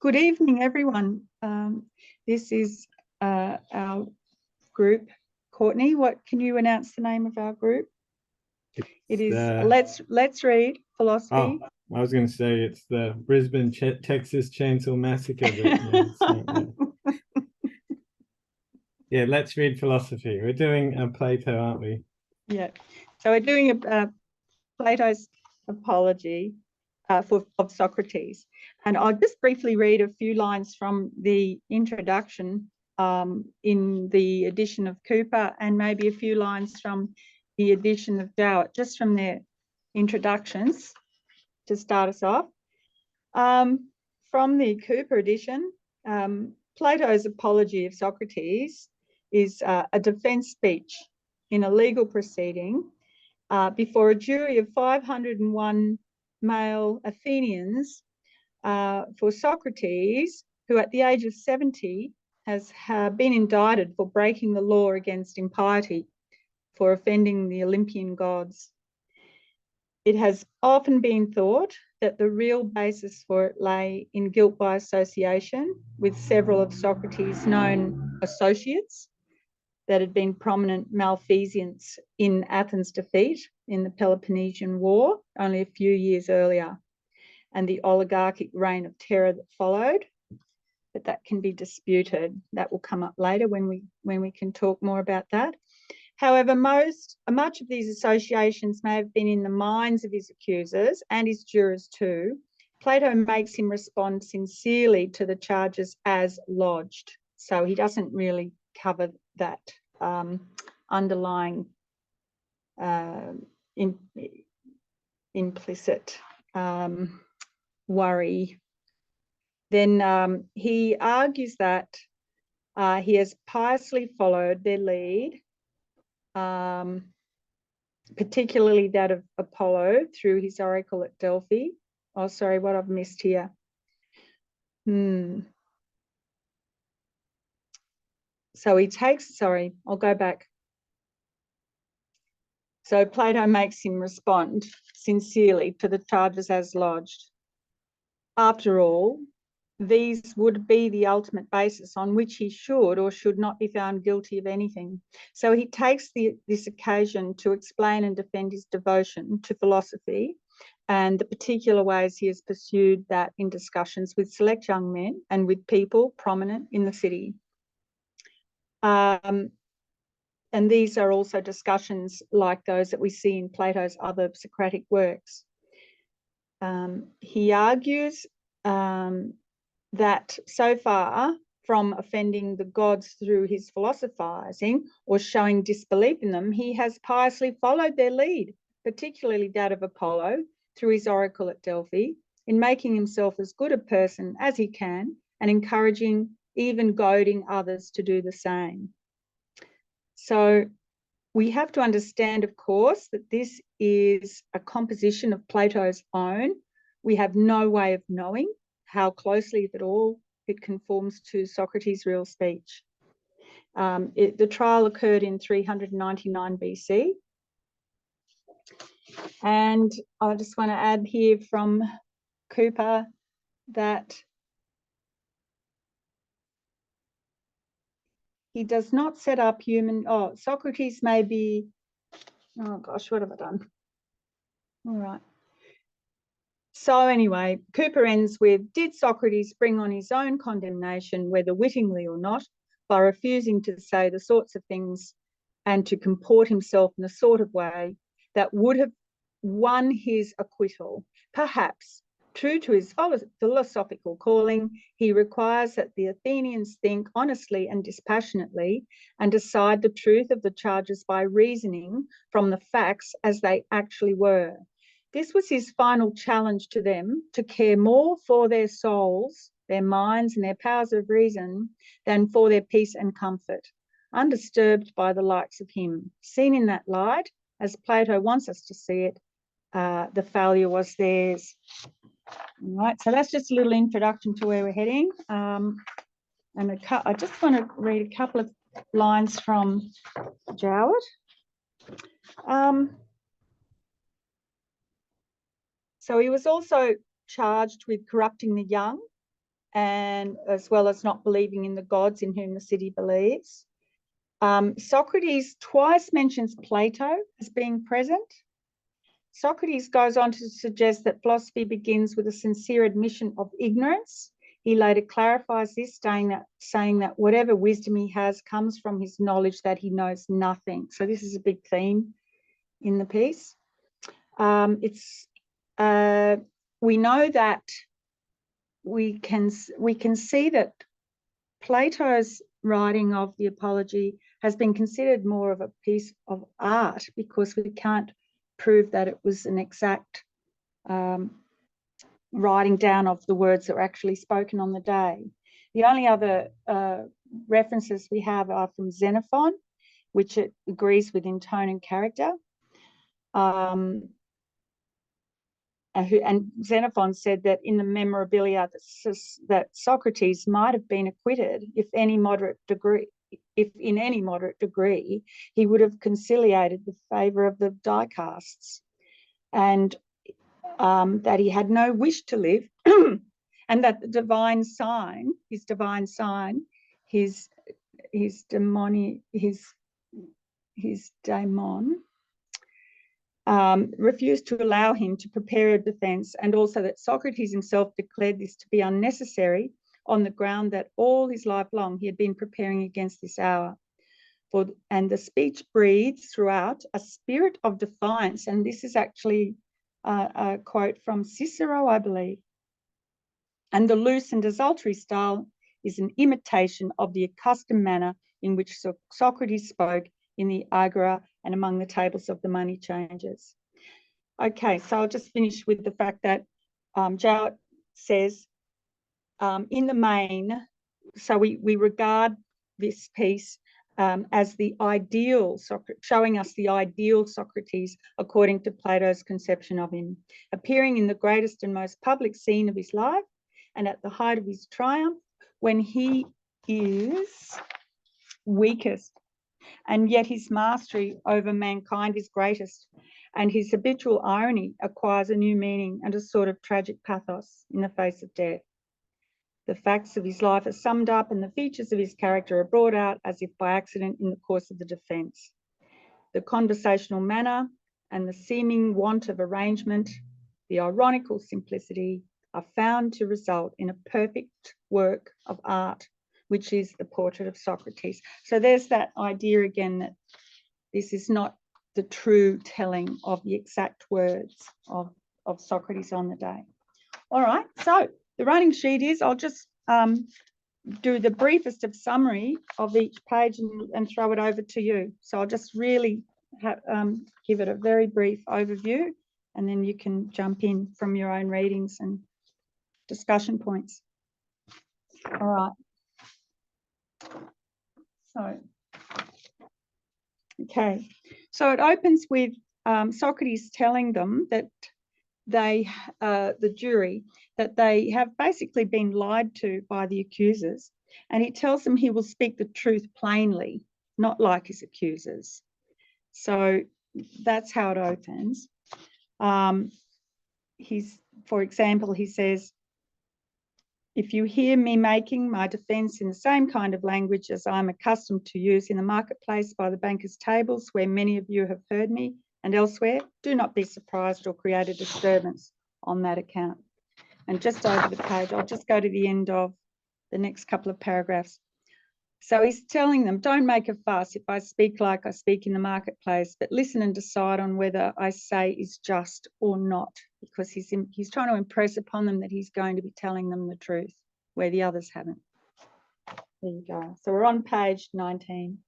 Good evening, everyone. This is our group. Courtney, what can you announce the name of our group? It is Let's Read Philosophy. Oh, I was going to say it's the Brisbane, Texas Chainsaw Massacre. But yeah, Let's Read Philosophy. We're doing Plato, aren't we? Yeah. So we're doing Plato's Apology of Socrates. And I'll just briefly read a few lines from the introduction in the edition of Cooper, and maybe a few lines from the edition of Jowett, just from their introductions to start us off. From the Cooper edition, Plato's Apology of Socrates is a defense speech in a legal proceeding before a jury of 501 male Athenians for Socrates, who at the age of 70 has been indicted for breaking the law against impiety, for offending the Olympian gods. It has often been thought that the real basis for it lay in guilt by association with several of Socrates' known associates that had been prominent malfeasance in Athens' defeat in the Peloponnesian War only a few years earlier, and the oligarchic reign of terror that followed. But that can be disputed. That will come up later when we can talk more about that. However, much of these associations may have been in the minds of his accusers and his jurors too. Plato makes him respond sincerely to the charges as lodged. So he doesn't really cover that underlying implicit worry. Then he argues that he has piously followed their lead, particularly that of Apollo through his oracle at Delphi. Oh, sorry, what I've missed here. So he takes, sorry, I'll go back. So Plato makes him respond sincerely to the charges as lodged. After all, these would be the ultimate basis on which he should or should not be found guilty of anything. So he takes this occasion to explain and defend his devotion to philosophy and the particular ways he has pursued that in discussions with select young men and with people prominent in the city. And these are also discussions like those that we see in Plato's other Socratic works. He argues that so far from offending the gods through his philosophizing or showing disbelief in them, he has piously followed their lead, particularly that of Apollo through his oracle at Delphi, in making himself as good a person as he can and encouraging, even goading others to do the same. So we have to understand, of course, that this is a composition of Plato's own. We have no way of knowing how closely, if at all, it conforms to Socrates' real speech. The trial occurred in 399 BC. And I just want to add here from Cooper that he does not set up Socrates may be, oh gosh, what have I done? All right. So anyway, Cooper ends with, did Socrates bring on his own condemnation, whether wittingly or not, by refusing to say the sorts of things and to comport himself in a sort of way that would have won his acquittal? Perhaps, true to his philosophical calling, he requires that the Athenians think honestly and dispassionately and decide the truth of the charges by reasoning from the facts as they actually were. This was his final challenge to them, to care more for their souls, their minds and their powers of reason than for their peace and comfort, undisturbed by the likes of him. Seen in that light, as Plato wants us to see it, the failure was theirs. All right, so that's just a little introduction to where we're heading. And I just want to read a couple of lines from Jowett. So he was also charged with corrupting the young and as well as not believing in the gods in whom the city believes. Socrates twice mentions Plato as being present. Socrates goes on to suggest that philosophy begins with a sincere admission of ignorance. He later clarifies this, saying that whatever wisdom he has comes from his knowledge that he knows nothing. So this is a big theme in the piece. We know that we can see that Plato's writing of the Apology has been considered more of a piece of art, because we can't prove that it was an exact writing down of the words that were actually spoken on the day. The only other references we have are from Xenophon, which it agrees with in tone and character. And Xenophon said that in the memorabilia that Socrates might have been acquitted if in any moderate degree he would have conciliated the favour of the die-casts, and that he had no wish to live, and that the divine sign, his daemon, refused to allow him to prepare a defence, and also that Socrates himself declared this to be unnecessary on the ground that all his life long he had been preparing against this hour. And the speech breathes throughout a spirit of defiance, and this is actually a quote from Cicero, I believe. And the loose and desultory style is an imitation of the accustomed manner in which Socrates spoke in the agora and among the tables of the money changers. Okay, so I'll just finish with the fact that Jowett says, in the main, so we regard this piece as the ideal Socrates, showing us the ideal Socrates according to Plato's conception of him, appearing in the greatest and most public scene of his life and at the height of his triumph, when he is weakest, and yet his mastery over mankind is greatest, and his habitual irony acquires a new meaning and a sort of tragic pathos in the face of death. The facts of his life are summed up and the features of his character are brought out as if by accident in the course of the defence. The conversational manner and the seeming want of arrangement, the ironical simplicity, are found to result in a perfect work of art, which is the portrait of Socrates. So there's that idea again that this is not the true telling of the exact words of Socrates on the day. All right, so the running sheet is, I'll just do the briefest of summary of each page and throw it over to you. So I'll just really give it a very brief overview, and then you can jump in from your own readings and discussion points. All right. So, okay. So it opens with Socrates telling them that the jury, that they have basically been lied to by the accusers, and he tells them he will speak the truth plainly, not like his accusers. So that's how it opens. For example, he says, if you hear me making my defence in the same kind of language as I'm accustomed to use in the marketplace by the bankers' tables, where many of you have heard me, and elsewhere, do not be surprised or create a disturbance on that account. And just over the page, I'll just go to the end of the next couple of paragraphs. So he's telling them, don't make a fuss if I speak like I speak in the marketplace, but listen and decide on whether I say is just or not, because he's trying to impress upon them that he's going to be telling them the truth where the others haven't. There you go. So we're on page 19.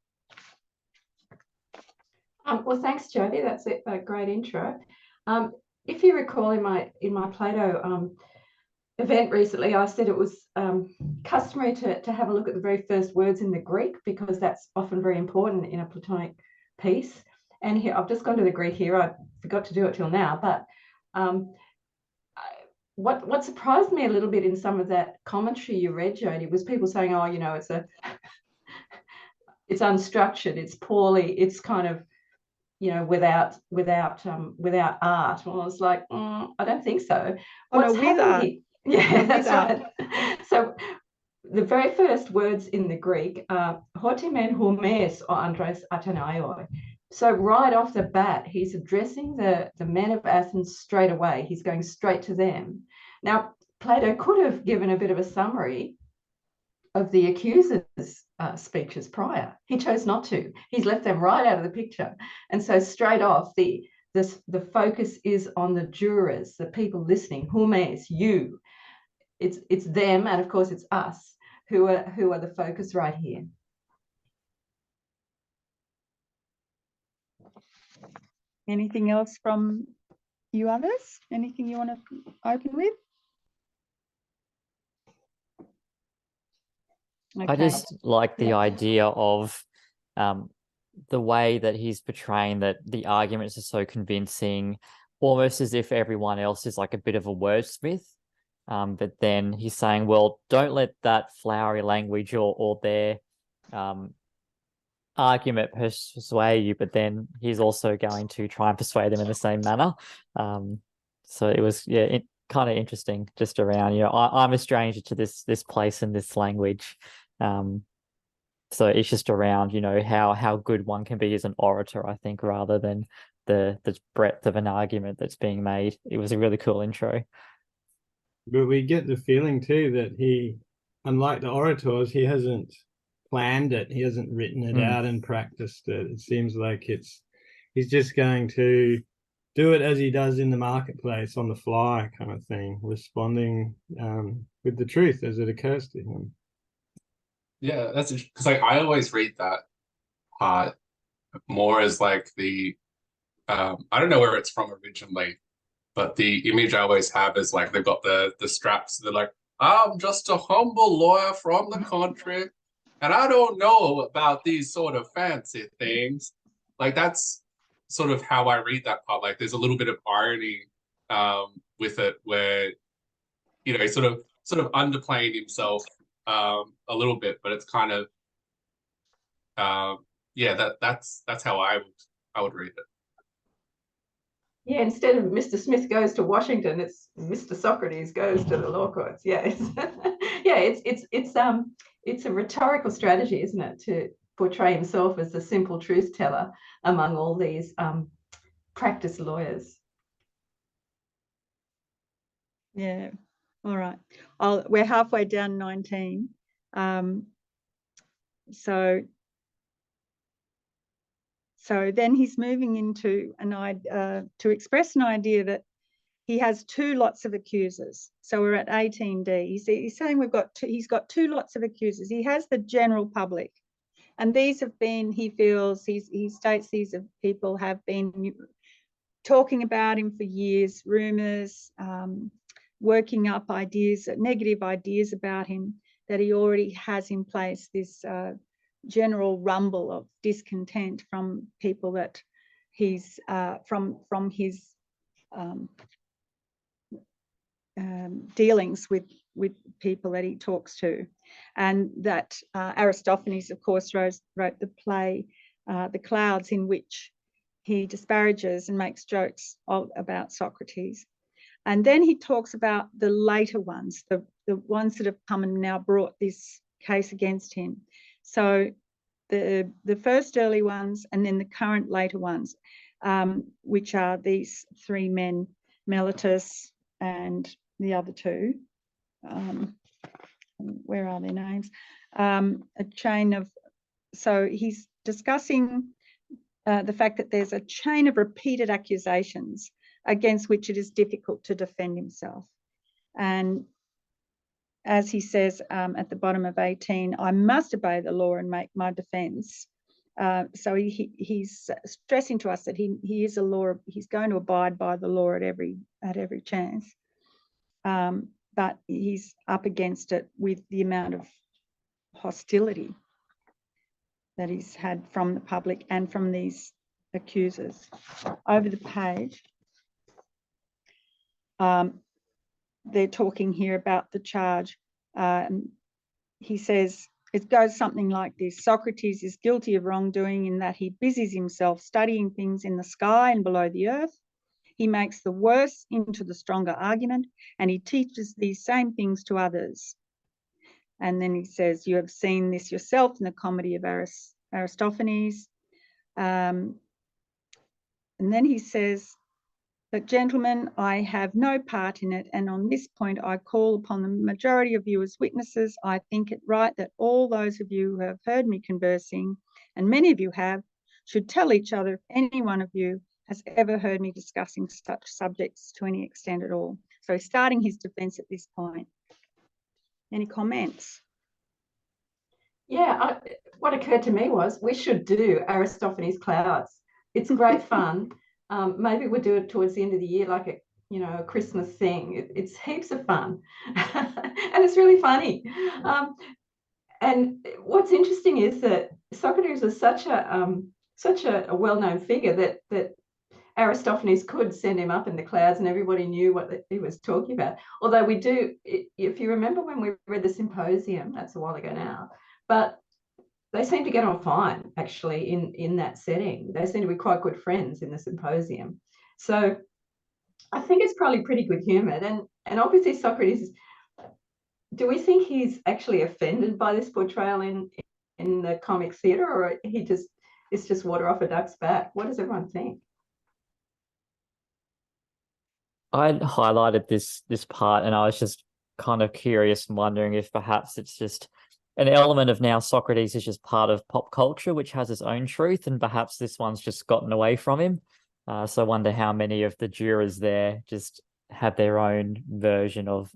Well, thanks, Jodie. That's a great intro. If you recall, in my Plato event recently, I said it was customary to have a look at the very first words in the Greek, because that's often very important in a Platonic piece. And here, I've just gone to the Greek here. I forgot to do it till now, but what surprised me a little bit in some of that commentary you read, Jodie, was people saying, "Oh, you know, it's unstructured, it's poorly, it's kind of, you know, without art." Well, I was like, I don't think so. Oh, no, with art. Yeah, that's right. So the very first words in the Greek are hotimen homes or andres athenaioi. So right off the bat, he's addressing the men of Athens straight away. He's going straight to them. Now, Plato could have given a bit of a summary of the accuser's speeches prior. He chose not to. He's left them right out of the picture. And so straight off, the focus is on the jurors, the people listening, humes, you. It's them, and of course it's us who are the focus right here. Anything else from you others? Anything you want to open with? Okay. I just like the idea of the way that he's portraying that the arguments are so convincing, almost as if everyone else is like a bit of a wordsmith. But then he's saying, well, don't let that flowery language or their argument persuade you, but then he's also going to try and persuade them in the same manner. So it was, yeah, kind of interesting just around, you know, I'm a stranger to this place and this language. So it's just around, you know, how good one can be as an orator, I think, rather than the breadth of an argument that's being made. It was a really cool intro. But we get the feeling too that he, unlike the orators, he hasn't planned it. He hasn't written it out and practiced it. It seems like he's just going to do it as he does in the marketplace, on the fly kind of thing, responding with the truth as it occurs to him. Yeah, that's because like I always read that part more as like the I don't know where it's from originally, but the image I always have is like they've got the straps. They're like, I'm just a humble lawyer from the country, and I don't know about these sort of fancy things. Like that's sort of how I read that part. Like there's a little bit of irony with it, where you know, he's sort of underplaying himself a little bit, but it's kind of yeah, that's how I would read it. Yeah, instead of Mr. Smith goes to Washington, it's Mr. Socrates goes to the law courts. Yeah, it's a rhetorical strategy, isn't it, to portray himself as the simple truth teller among all these practiced lawyers. Yeah. All right. We're halfway down 19. So then he's moving into to express an idea that he has two lots of accusers. So we're at 18D. He's saying he's got two lots of accusers. He has the general public, and these have been, he states these people have been talking about him for years, rumours, working up ideas, negative ideas about him, that he already has in place this general rumble of discontent from people that he's from his dealings with people that he talks to. And that Aristophanes, of course, wrote the play The Clouds, in which he disparages and makes jokes about Socrates. And then he talks about the later ones, the ones that have come and now brought this case against him. So the first early ones, and then the current later ones, which are these three men, Meletus and the other two. Where are their names? A chain of, so he's discussing the fact that there's a chain of repeated accusations against which it is difficult to defend himself. And as he says at the bottom of 18, I must obey the law and make my defence. So he's stressing to us that he is a law. He's going to abide by the law at every chance. But he's up against it with the amount of hostility that he's had from the public and from these accusers. Over the page, they're talking here about the charge. He says, it goes something like this: Socrates is guilty of wrongdoing in that he busies himself studying things in the sky and below the earth. He makes the worse into the stronger argument, and he teaches these same things to others. And then he says, you have seen this yourself in the comedy of Aristophanes. And then he says, but gentlemen, I have no part in it, and on this point I call upon the majority of you as witnesses. I think it right that all those of you who have heard me conversing, and many of you have, should tell each other if any one of you has ever heard me discussing such subjects to any extent at all. So he's starting his defence at this point. Any comments? Yeah, what occurred to me was we should do Aristophanes Clouds. It's great fun. Maybe we'll do it towards the end of the year, like a Christmas thing. It's heaps of fun, and it's really funny. And what's interesting is that Socrates was such a well-known figure that Aristophanes could send him up in the clouds and everybody knew what he was talking about. Although we do, if you remember when we read the Symposium, that's a while ago now, but they seem to get on fine, actually, in that setting. They seem to be quite good friends in the Symposium. So I think it's probably pretty good humoured. And obviously Socrates, do we think he's actually offended by this portrayal in the comic theatre, or it's just water off a duck's back? What does everyone think? I highlighted this part, and I was just kind of curious and wondering if perhaps it's just an element of now Socrates is just part of pop culture, which has its own truth, and perhaps this one's just gotten away from him. So I wonder how many of the jurors there just have their own version of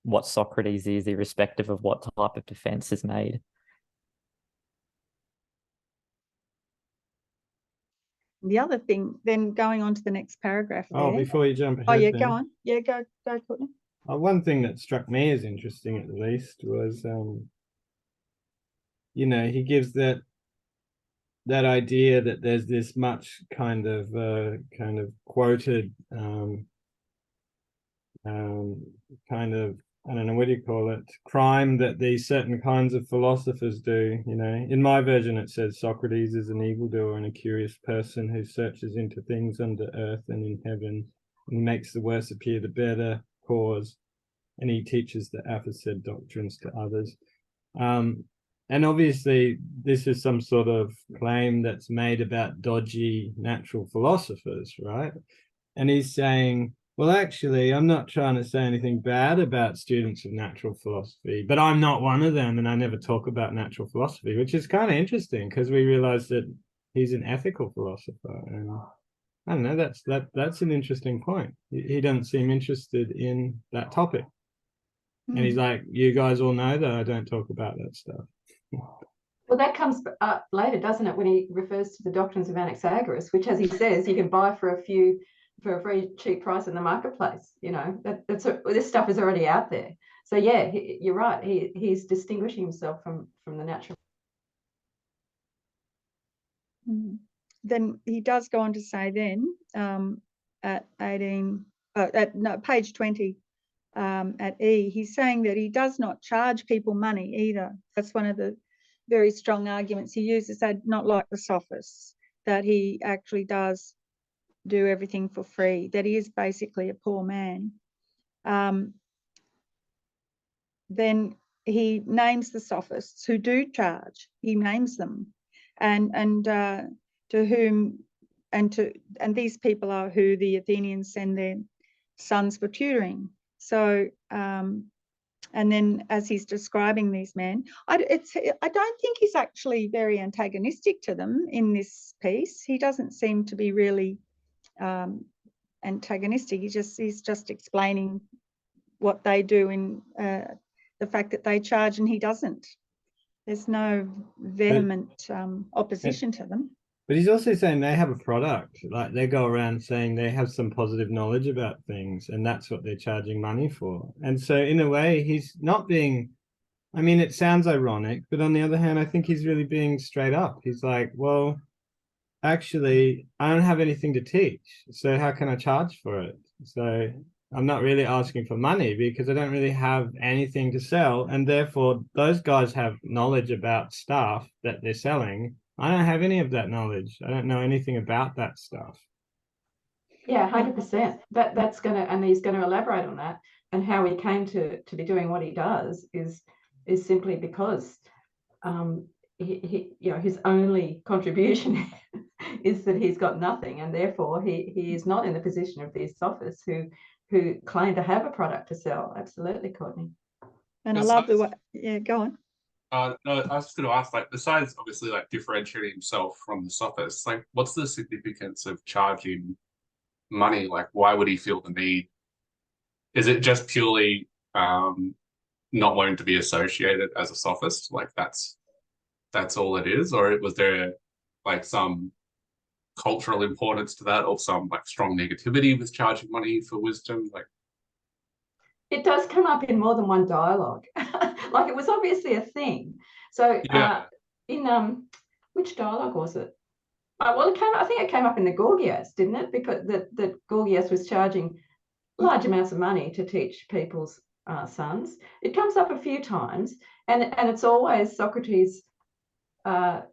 what Socrates is, irrespective of what type of defense is made. The other thing, then going on to the next paragraph there. Oh, before you jump ahead. Oh, yeah, then, go on. Yeah, go, Courtney. one thing that struck me as interesting, at least, was he gives that idea that there's this much kind of quoted kind of, I don't know, what do you call it, crime that these certain kinds of philosophers do. In my version it says Socrates is an evildoer and a curious person who searches into things under earth and in heaven, and he makes the worse appear the better cause, and he teaches the aforesaid doctrines to others. And obviously this is some sort of claim that's made about dodgy natural philosophers, right? And he's saying, well, actually, I'm not trying to say anything bad about students of natural philosophy, but I'm not one of them, and I never talk about natural philosophy, which is kind of interesting because we realize that he's an ethical philosopher. And I don't know, that's an interesting point. He doesn't seem interested in that topic. And he's like, you guys all know that I don't talk about that stuff. Well, that comes up later, doesn't it, when he refers to the doctrines of Anaxagoras, which, as he says, you can buy for a very cheap price in the marketplace. This stuff is already out there. So yeah, you're right. He's distinguishing himself from the natural. Then he does go on to say then at page 20 at E, he's saying that he does not charge people money either. That's one of the very strong arguments he uses, that not like the sophists, that he actually does do everything for free, that he is basically a poor man. Then he names the sophists who do charge. He names them, and to whom, and these people are who the Athenians send their sons for tutoring. So, and then as he's describing these men, I don't think he's actually very antagonistic to them in this piece. He doesn't seem to be really antagonistic. He's just explaining what they do in the fact that they charge and he doesn't. There's no vehement opposition to them. But he's also saying they have a product, like they go around saying they have some positive knowledge about things, and that's what they're charging money for. And so in a way, he's not being, I mean, it sounds ironic, but on the other hand, I think he's really being straight up. He's like, well, actually, I don't have anything to teach, so how can I charge for it? So I'm not really asking for money because I don't really have anything to sell, and therefore those guys have knowledge about stuff that they're selling. I don't have any of that knowledge. I don't know anything about that stuff. Yeah, 100%. That's gonna, and he's going to elaborate on that, and how he came to be doing what he does is is simply because his only contribution is that he's got nothing, and therefore he is not in the position of these sophists who claim to have a product to sell. Absolutely, Courtney. And I love the way, yeah, go on. No, I was just going to ask, like, besides obviously like differentiating himself from the sophists, like, what's the significance of charging money? Like, why would he feel the need? Is it just purely not wanting to be associated as a sophist? Like, that's all it is, or was there like some cultural importance to that, or some like strong negativity with charging money for wisdom? Like, it does come up in more than one dialogue. Like, it was obviously a thing. So yeah. In which dialogue was it? Well, I think it came up in the Gorgias, didn't it? Because that Gorgias was charging large amounts of money to teach people's sons. It comes up a few times, and it's always Socrates,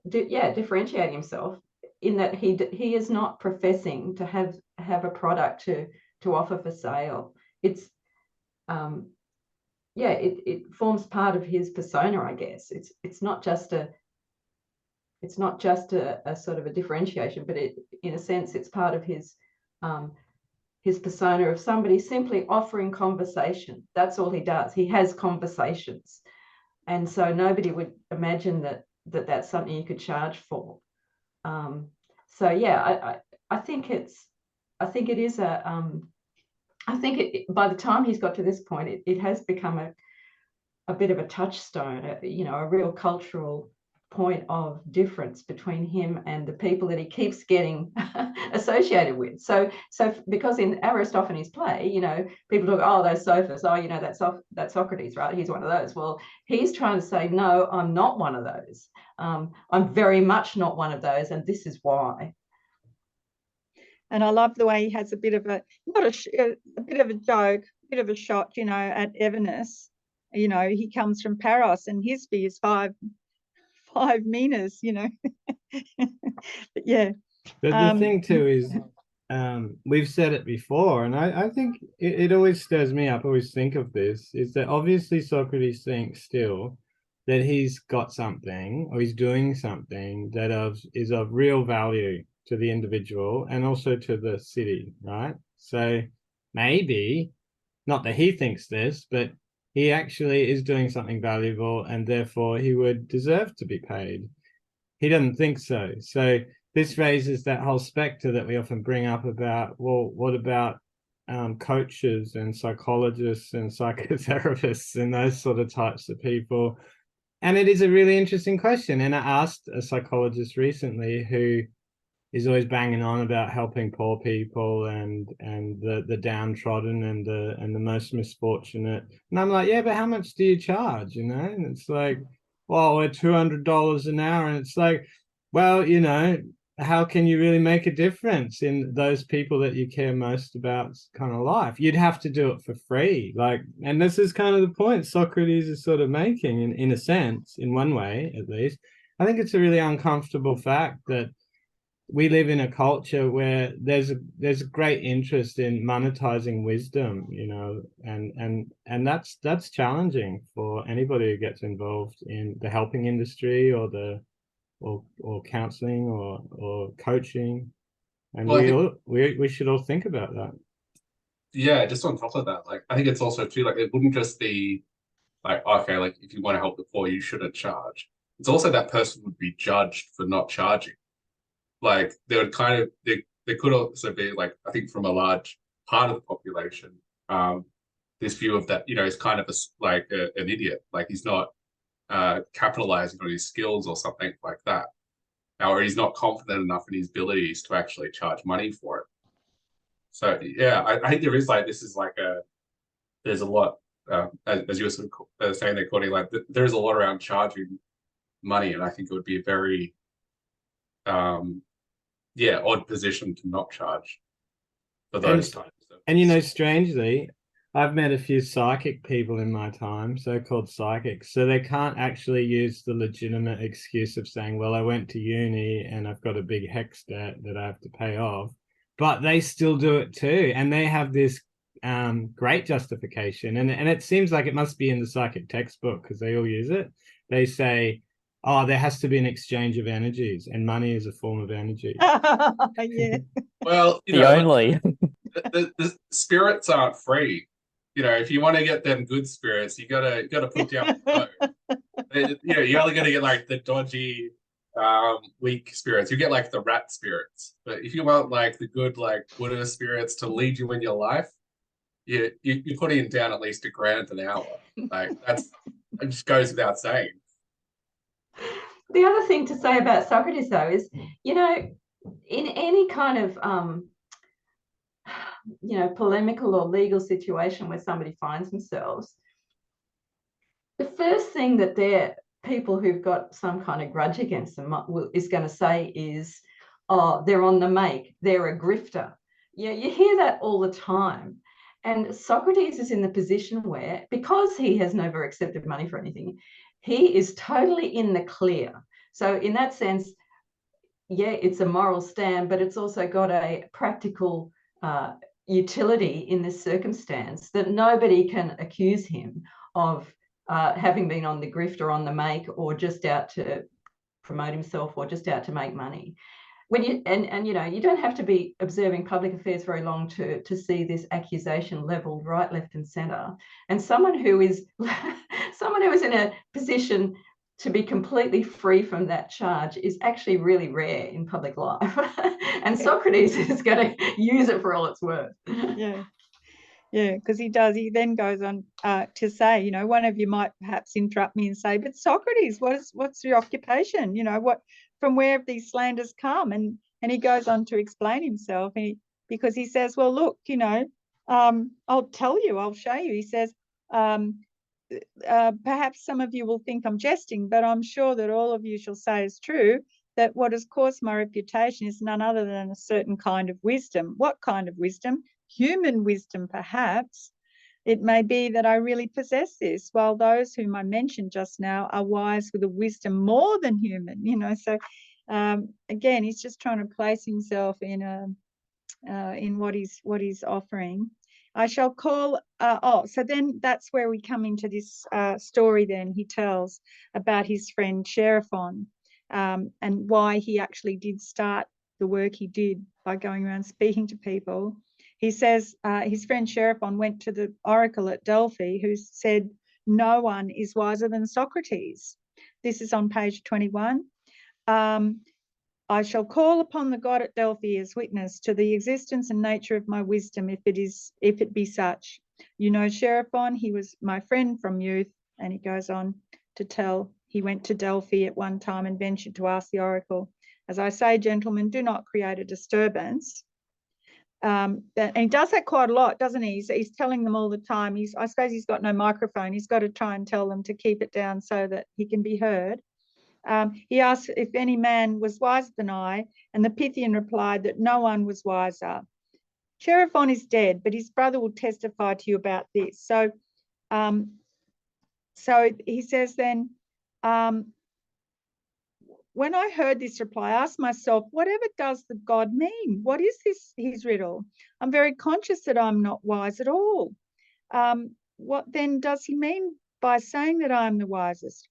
differentiating himself in that he is not professing to have a product to offer for sale. It's it forms part of his persona, I guess. It's not just a sort of a differentiation, but in a sense it's part of his persona of somebody simply offering conversation. That's all he does. He has conversations, and so nobody would imagine that that's something you could charge for. So yeah, I think it is I think by the time he's got to this point, it has become a bit of a touchstone, a real cultural point of difference between him and the people that he keeps getting associated with. So because in Aristophanes' play, people talk, oh, those sophists, oh, that's Socrates, right? He's one of those. Well, he's trying to say, no, I'm not one of those. I'm very much not one of those, and this is why. And I love the way he has a bit of a bit of a joke, a bit of a shot, at Evenus. He comes from Paros, and his fee is five minas, But yeah. But the thing too is, we've said it before, and I think it always stirs me up. I always think of this, is that obviously Socrates thinks still that he's got something, or he's doing something that is of real value to the individual and also to the city, right? So maybe, not that he thinks this, but he actually is doing something valuable, and therefore he would deserve to be paid. He doesn't think so. So this raises that whole specter that we often bring up about, well, what about coaches and psychologists and psychotherapists and those sort of types of people? And it is a really interesting question. And I asked a psychologist recently who is always banging on about helping poor people and the downtrodden and the most misfortunate. And I'm like, yeah, but how much do you charge? And it's like, well, we're $200 an hour. And it's like, well, how can you really make a difference in those people that you care most about kind of life? You'd have to do it for free. And this is kind of the point Socrates is sort of making in a sense, in one way, at least. I think it's a really uncomfortable fact that we live in a culture where there's a great interest in monetizing wisdom, and that's challenging for anybody who gets involved in the helping industry or counseling or coaching. And we should all think about that. Yeah, just on top of that, like, I think it's also too, like, it wouldn't just be like, okay, like, if you want to help the poor, you shouldn't charge. It's also that person would be judged for not charging. Like, there could also be, like, I think from a large part of the population, this view of that, is kind of an idiot. Like, he's not capitalizing on his skills or something like that, or he's not confident enough in his abilities to actually charge money for it. So yeah, I think there is, like, this is like there's a lot, as you were sort of saying there, Courtney, like there's a lot around charging money, and I think it would be a very odd position to not charge for those types of. And strangely, I've met a few psychic people in my time, so-called psychics, so they can't actually use the legitimate excuse of saying, well, I went to uni and I've got a big hex debt that I have to pay off, but they still do it too. And they have this great justification. And it seems like it must be in the psychic textbook because they all use it. They say, oh, there has to be an exchange of energies, and money is a form of energy. Yeah. Well, The only. the spirits aren't free. If you want to get them good spirits, you gotta put down the dough. You're only gonna get like the dodgy, weak spirits. You get like the rat spirits. But if you want like the good, like Buddha spirits to lead you in your life, you're putting down at least $1,000 an hour. Like that just goes without saying. The other thing to say about Socrates, though, is, in any kind of polemical or legal situation where somebody finds themselves, the first thing that people who've got some kind of grudge against them is going to say is, oh, they're on the make, they're a grifter. Yeah, you hear that all the time. And Socrates is in the position where, because he has never accepted money for anything, he is totally in the clear. So in that sense, yeah, it's a moral stand, but it's also got a practical utility in this circumstance that nobody can accuse him of having been on the grift or on the make, or just out to promote himself, or just out to make money. When you you don't have to be observing public affairs very long to see this accusation leveled right, left, and centre. And someone who is in a position to be completely free from that charge is actually really rare in public life. And Socrates is going to use it for all it's worth. Yeah, because he does. He then goes on to say, one of you might perhaps interrupt me and say, but Socrates, what's your occupation? From where have these slanders come? And he goes on to explain himself, because he says, well, look, I'll tell you, I'll show you. He says, perhaps some of you will think I'm jesting, but I'm sure that all of you shall say is true, that what has caused my reputation is none other than a certain kind of wisdom. What kind of wisdom? Human wisdom, perhaps. It may be that I really possess this, while those whom I mentioned just now are wise with a wisdom more than human. So again, he's just trying to place himself in what he's offering. I shall call. So then that's where we come into this story. Then he tells about his friend Sheriphon, and why he actually did start the work he did by going around speaking to people. He says his friend Sheriphon went to the oracle at Delphi, who said, no one is wiser than Socrates. This is on page 21. I shall call upon the god at Delphi as witness to the existence and nature of my wisdom, if it be such. Sheriphon, he was my friend from youth. And he goes on to tell, he went to Delphi at one time and ventured to ask the oracle, as I say, gentlemen, do not create a disturbance. And he does that quite a lot, doesn't he? He's telling them all the time. I suppose he's got no microphone. He's got to try and tell them to keep it down so that he can be heard. He asked if any man was wiser than I, and the Pythian replied that no one was wiser. Sheriphon is dead, but his brother will testify to you about this. So he says then, when I heard this reply, I asked myself, whatever does the god mean? What is his riddle? I'm very conscious that I'm not wise at all. What then does he mean by saying that I'm the wisest?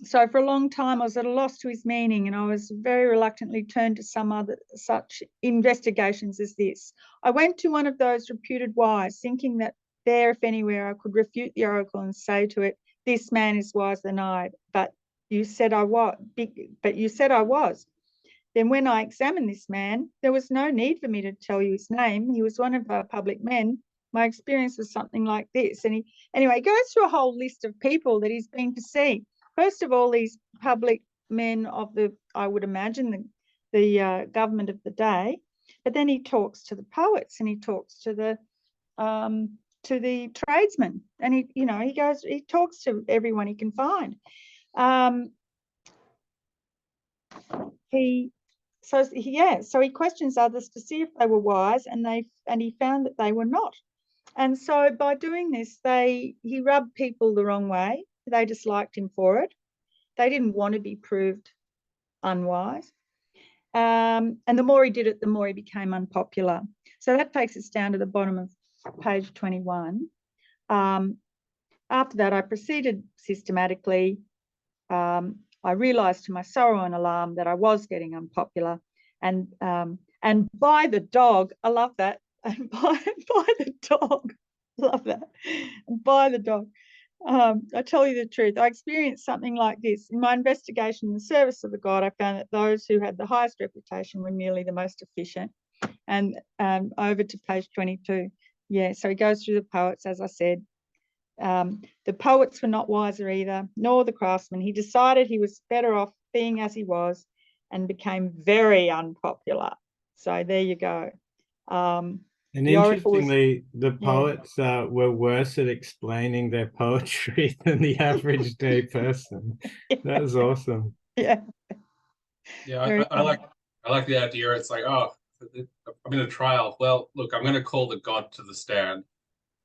So for a long time, I was at a loss to his meaning, and I was very reluctantly turned to some other such investigations as this. I went to one of those reputed wise, thinking that there, if anywhere, I could refute the oracle and say to it, this man is wiser than I, but you said I was. Then when I examined this man, there was no need for me to tell you his name. He was one of our public men. My experience was something like this. And he goes through a whole list of people that he's been to see. First of all, these public men of I would imagine, the government of the day. But then he talks to the poets, and he talks to the tradesmen, and he talks to everyone he can find. So he questions others to see if they were wise, and he found that they were not. And so by doing this, he rubbed people the wrong way. They disliked him for it. They didn't want to be proved unwise. And the more he did it, the more he became unpopular. So that takes us down to the bottom page 21. After that, I proceeded systematically. I realised to my sorrow and alarm that I was getting unpopular, and by the dog, I love that. And by the dog, love that. And by the dog, I tell you the truth, I experienced something like this. In my investigation in the service of the God, I found that those who had the highest reputation were merely the most efficient. And over to page 22. Yeah, so he goes through the poets, as I said. The poets were not wiser either, nor the craftsmen. He decided he was better off being as he was and became very unpopular. So there you go. And interestingly, the poets were worse at explaining their poetry than the average day person. That was awesome. Yeah. Yeah, I like the idea. It's like, oh, I'm in a trial. Well, look, I'm going to call the God to the stand.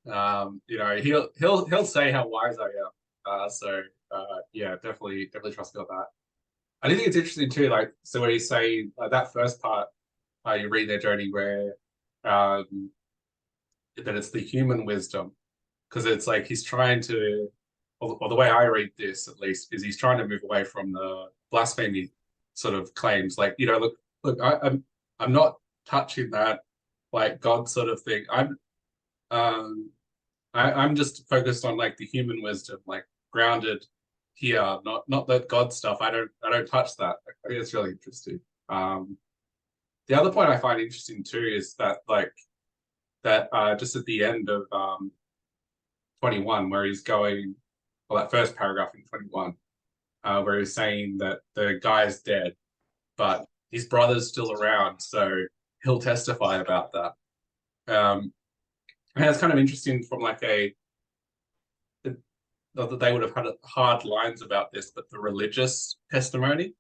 You know, he'll say how wise I am. Yeah, definitely trust me on that. I do think it's interesting too. Like, so where you say that first part, you read there, Jody, where that it's the human wisdom, because it's like he's trying to, or the way I read this at least, is he's trying to move away from the blasphemy sort of claims. Like, you know, look, I'm not touching that like God sort of thing. I'm just focused on like the human wisdom, like grounded here, not that God stuff. I don't touch that. I think it's really interesting. The other point I find interesting too is that just at the end of 21, where he's going, well, that first paragraph in 21, where he's saying that the guy's dead, but his brother's still around, so he'll testify about that. And it's kind of interesting from like not that they would have had hard lines about this, but the religious testimony,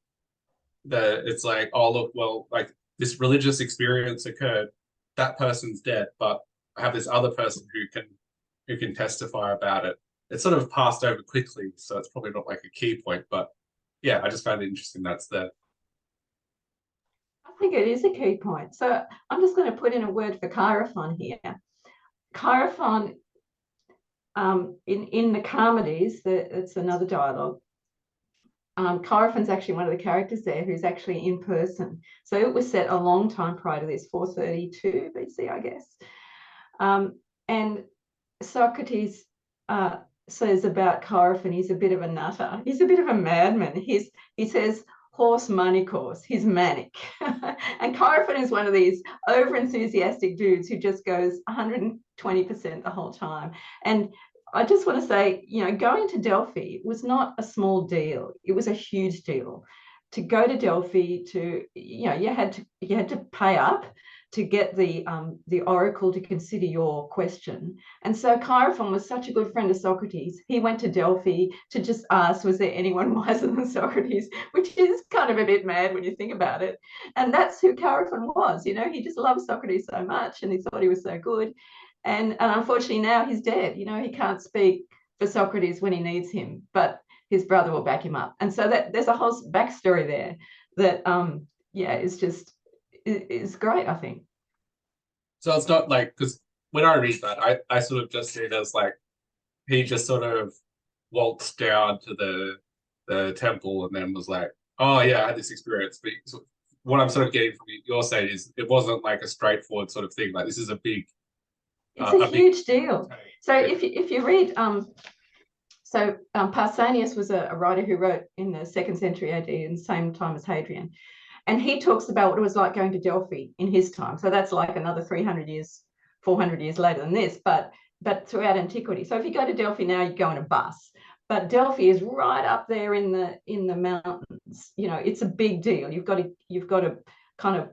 that it's like, oh, look, well, like this religious experience occurred, that person's dead, but I have this other person who can testify about it. It's sort of passed over quickly, so it's probably not like a key point, but yeah, I just found it interesting that's there. I think it is a key point. So I'm just going to put in a word for Chaerephon here. Chaerephon, in the Charmides, it's another dialogue. Chaerephon's actually one of the characters there who's actually in person. So it was set a long time prior to this, 432 BC, I guess. And Socrates says about Chaerephon, he's a bit of a nutter. He's a bit of a madman. He says, horse manicos, he's manic. And Chaerephon is one of these over-enthusiastic dudes who just goes 120% the whole time. And I just want to say, you know, going to Delphi was not a small deal. It was a huge deal. To go to Delphi, you had to pay up to get the oracle to consider your question. And so Chaerephon was such a good friend of Socrates. He went to Delphi to just ask, was there anyone wiser than Socrates? Which is kind of a bit mad when you think about it. And that's who Chaerephon was. You know, he just loved Socrates so much and he thought he was so good. And unfortunately now he's dead. You know, he can't speak for Socrates when he needs him, but his brother will back him up. And so there's a whole backstory there that, is great, I think. So it's not like, because when I read that, I sort of just see it as like he just sort of waltzed down to the temple and then was like, oh yeah, I had this experience. But what I'm sort of getting from your side is it wasn't like a straightforward sort of thing. Like this is a big, it's a huge deal. So if you read, Pausanias was a writer who wrote in the 2nd century AD in the same time as Hadrian. And he talks about what it was like going to Delphi in his time. So that's like another 300 years, 400 years later than this, but throughout antiquity. So if you go to Delphi now, you go on a bus. But Delphi is right up there in the mountains. You know, it's a big deal. You've got to kind of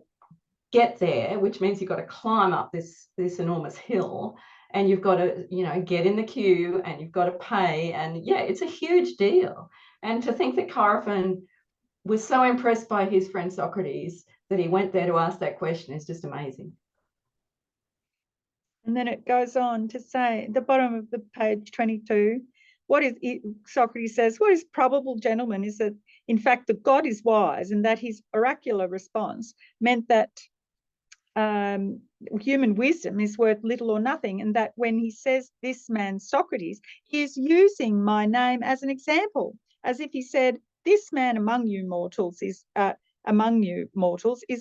get there, which means you've got to climb up this enormous hill, and you've got to, you know, get in the queue, and you've got to pay. And yeah, it's a huge deal. And to think that Chaerephon was so impressed by his friend Socrates that he went there to ask that question is just amazing. And then it goes on to say at the bottom of the page 22, Socrates says, what is probable, gentlemen, is that in fact the God is wise, and that his oracular response meant that human wisdom is worth little or nothing, and that when he says this man Socrates, he is using my name as an example, as if he said, this man among you mortals is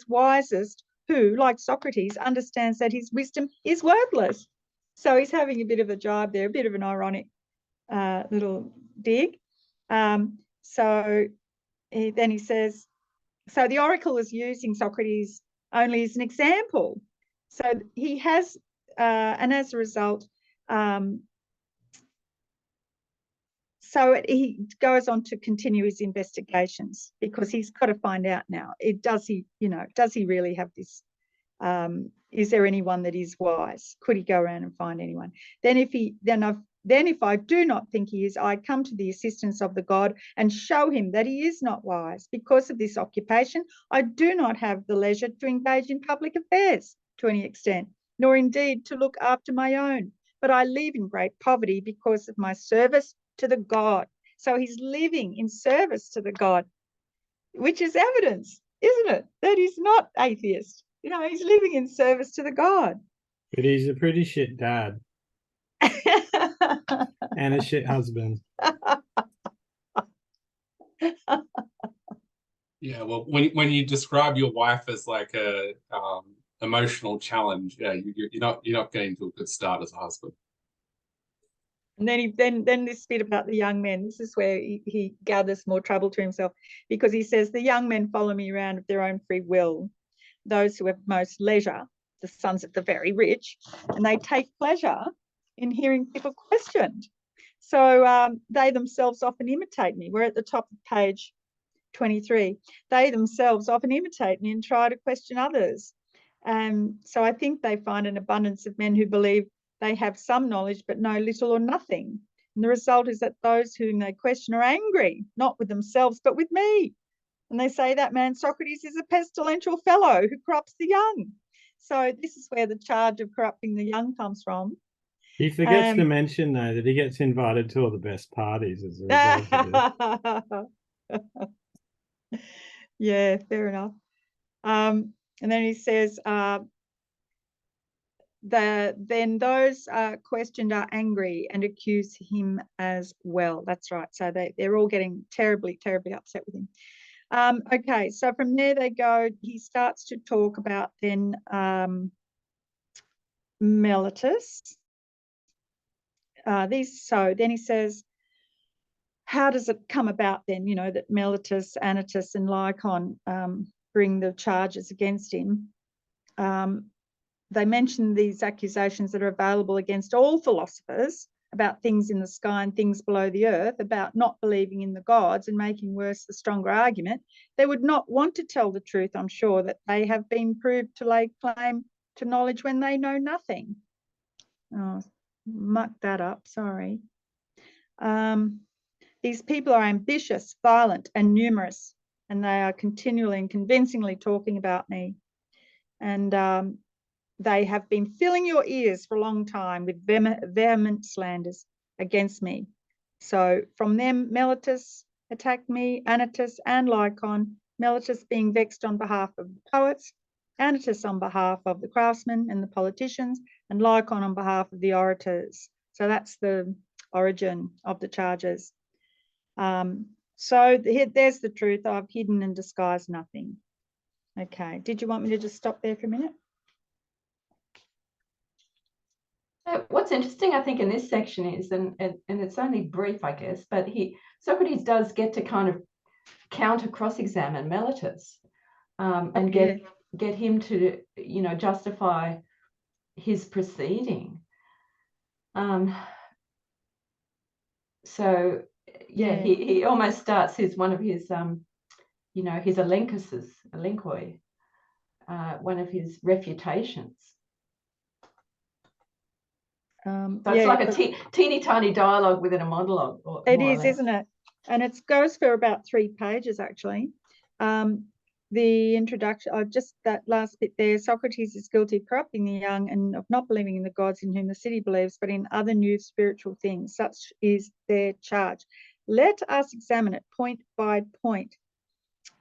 wisest, who, like Socrates, understands that his wisdom is worthless. So he's having a bit of a jibe there, a bit of an ironic little dig. Then he says, so the oracle is using Socrates only as an example. So he has, and as a result, he goes on to continue his investigations, because he's got to find out now, does he really have this? Is there anyone that is wise? Could he go around and find anyone? Then if I do not think he is, I come to the assistance of the god and show him that he is not wise. Because of this occupation, I do not have the leisure to engage in public affairs to any extent, nor indeed to look after my own. But I live in great poverty because of my service to the god. So he's living in service to the god, which is evidence, isn't it, that he's not atheist. He's living in service to the god. But he's a pretty shit dad. And a shit husband. Yeah, well, when you describe your wife as like a emotional challenge, yeah, you're not getting to a good start as a husband. And then this bit about the young men, this is where he gathers more trouble to himself, because he says, the young men follow me around of their own free will, those who have most leisure, the sons of the very rich, and they take pleasure in hearing people questioned. So they themselves often imitate me. We're at the top of page 23. They themselves often imitate me and try to question others. So I think they find an abundance of men who believe they have some knowledge but know little or nothing. And the result is that those whom they question are angry, not with themselves, but with me. And they say that man Socrates is a pestilential fellow who corrupts the young. So this is where the charge of corrupting the young comes from. He forgets to mention, though, that he gets invited to all the best parties as a result of this. Yeah, fair enough. And then he says, then those questioned are angry and accuse him as well. That's right. So they're all getting terribly, terribly upset with him. Okay, so from there they go, he starts to talk about then Meletus. So then he says, how does it come about then, that Meletus, Anytus, and Lycon bring the charges against him? They mention these accusations that are available against all philosophers about things in the sky and things below the earth, about not believing in the gods and making worse the stronger argument. They would not want to tell the truth, I'm sure, that they have been proved to lay claim to knowledge when they know nothing. Oh, mucked that up, sorry. These people are ambitious, violent, and numerous, and they are continually and convincingly talking about me. And they have been filling your ears for a long time with vehement slanders against me. So from them, Meletus attacked me, Anytus and Lycon, Meletus being vexed on behalf of the poets, Anytus on behalf of the craftsmen and the politicians, and Lycon on behalf of the orators. So that's the origin of the charges. So there's the truth. I've hidden and disguised nothing. Okay, did you want me to just stop there for a minute? What's interesting, I think, in this section is, and it's only brief, I guess, but Socrates does get to kind of cross-examine Meletus and get him to, justify his proceeding. So he almost starts one of his his elenchoi, one of his refutations. So it's like a teeny tiny dialogue within a monologue. It is, isn't it? And it goes for about 3 pages, actually. The introduction, just that last bit there, Socrates is guilty of corrupting the young and of not believing in the gods in whom the city believes, but in other new spiritual things. Such is their charge. Let us examine it point by point.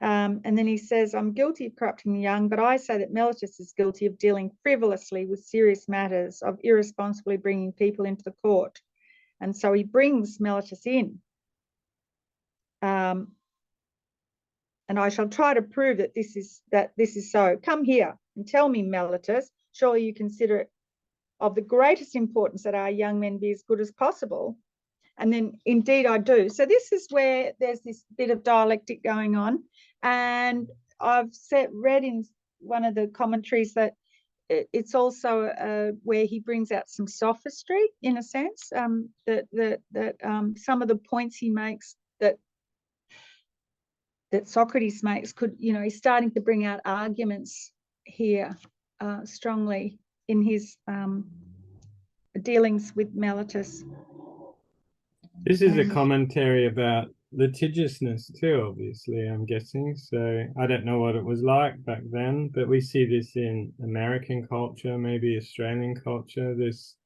And then he says, I'm guilty of corrupting the young, but I say that Mellitus is guilty of dealing frivolously with serious matters, of irresponsibly bringing people into the court. And so he brings Mellitus in. And I shall try to prove that this is so. Come here and tell me, Mellitus, surely you consider it of the greatest importance that our young men be as good as possible. And then, indeed, I do. So this is where there's this bit of dialectic going on. And I've read in one of the commentaries that it's also where he brings out some sophistry, in a sense, that some of the points he makes that Socrates makes could, he's starting to bring out arguments here strongly in his dealings with Mellitus. This is a commentary about litigiousness too, obviously, I'm guessing. So I don't know what it was like back then, but we see this in American culture, maybe Australian culture, this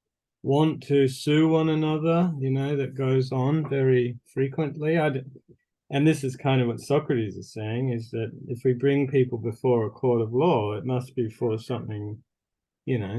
want to sue one another, that goes on very frequently. And this is kind of what Socrates is saying, is that if we bring people before a court of law, it must be for something,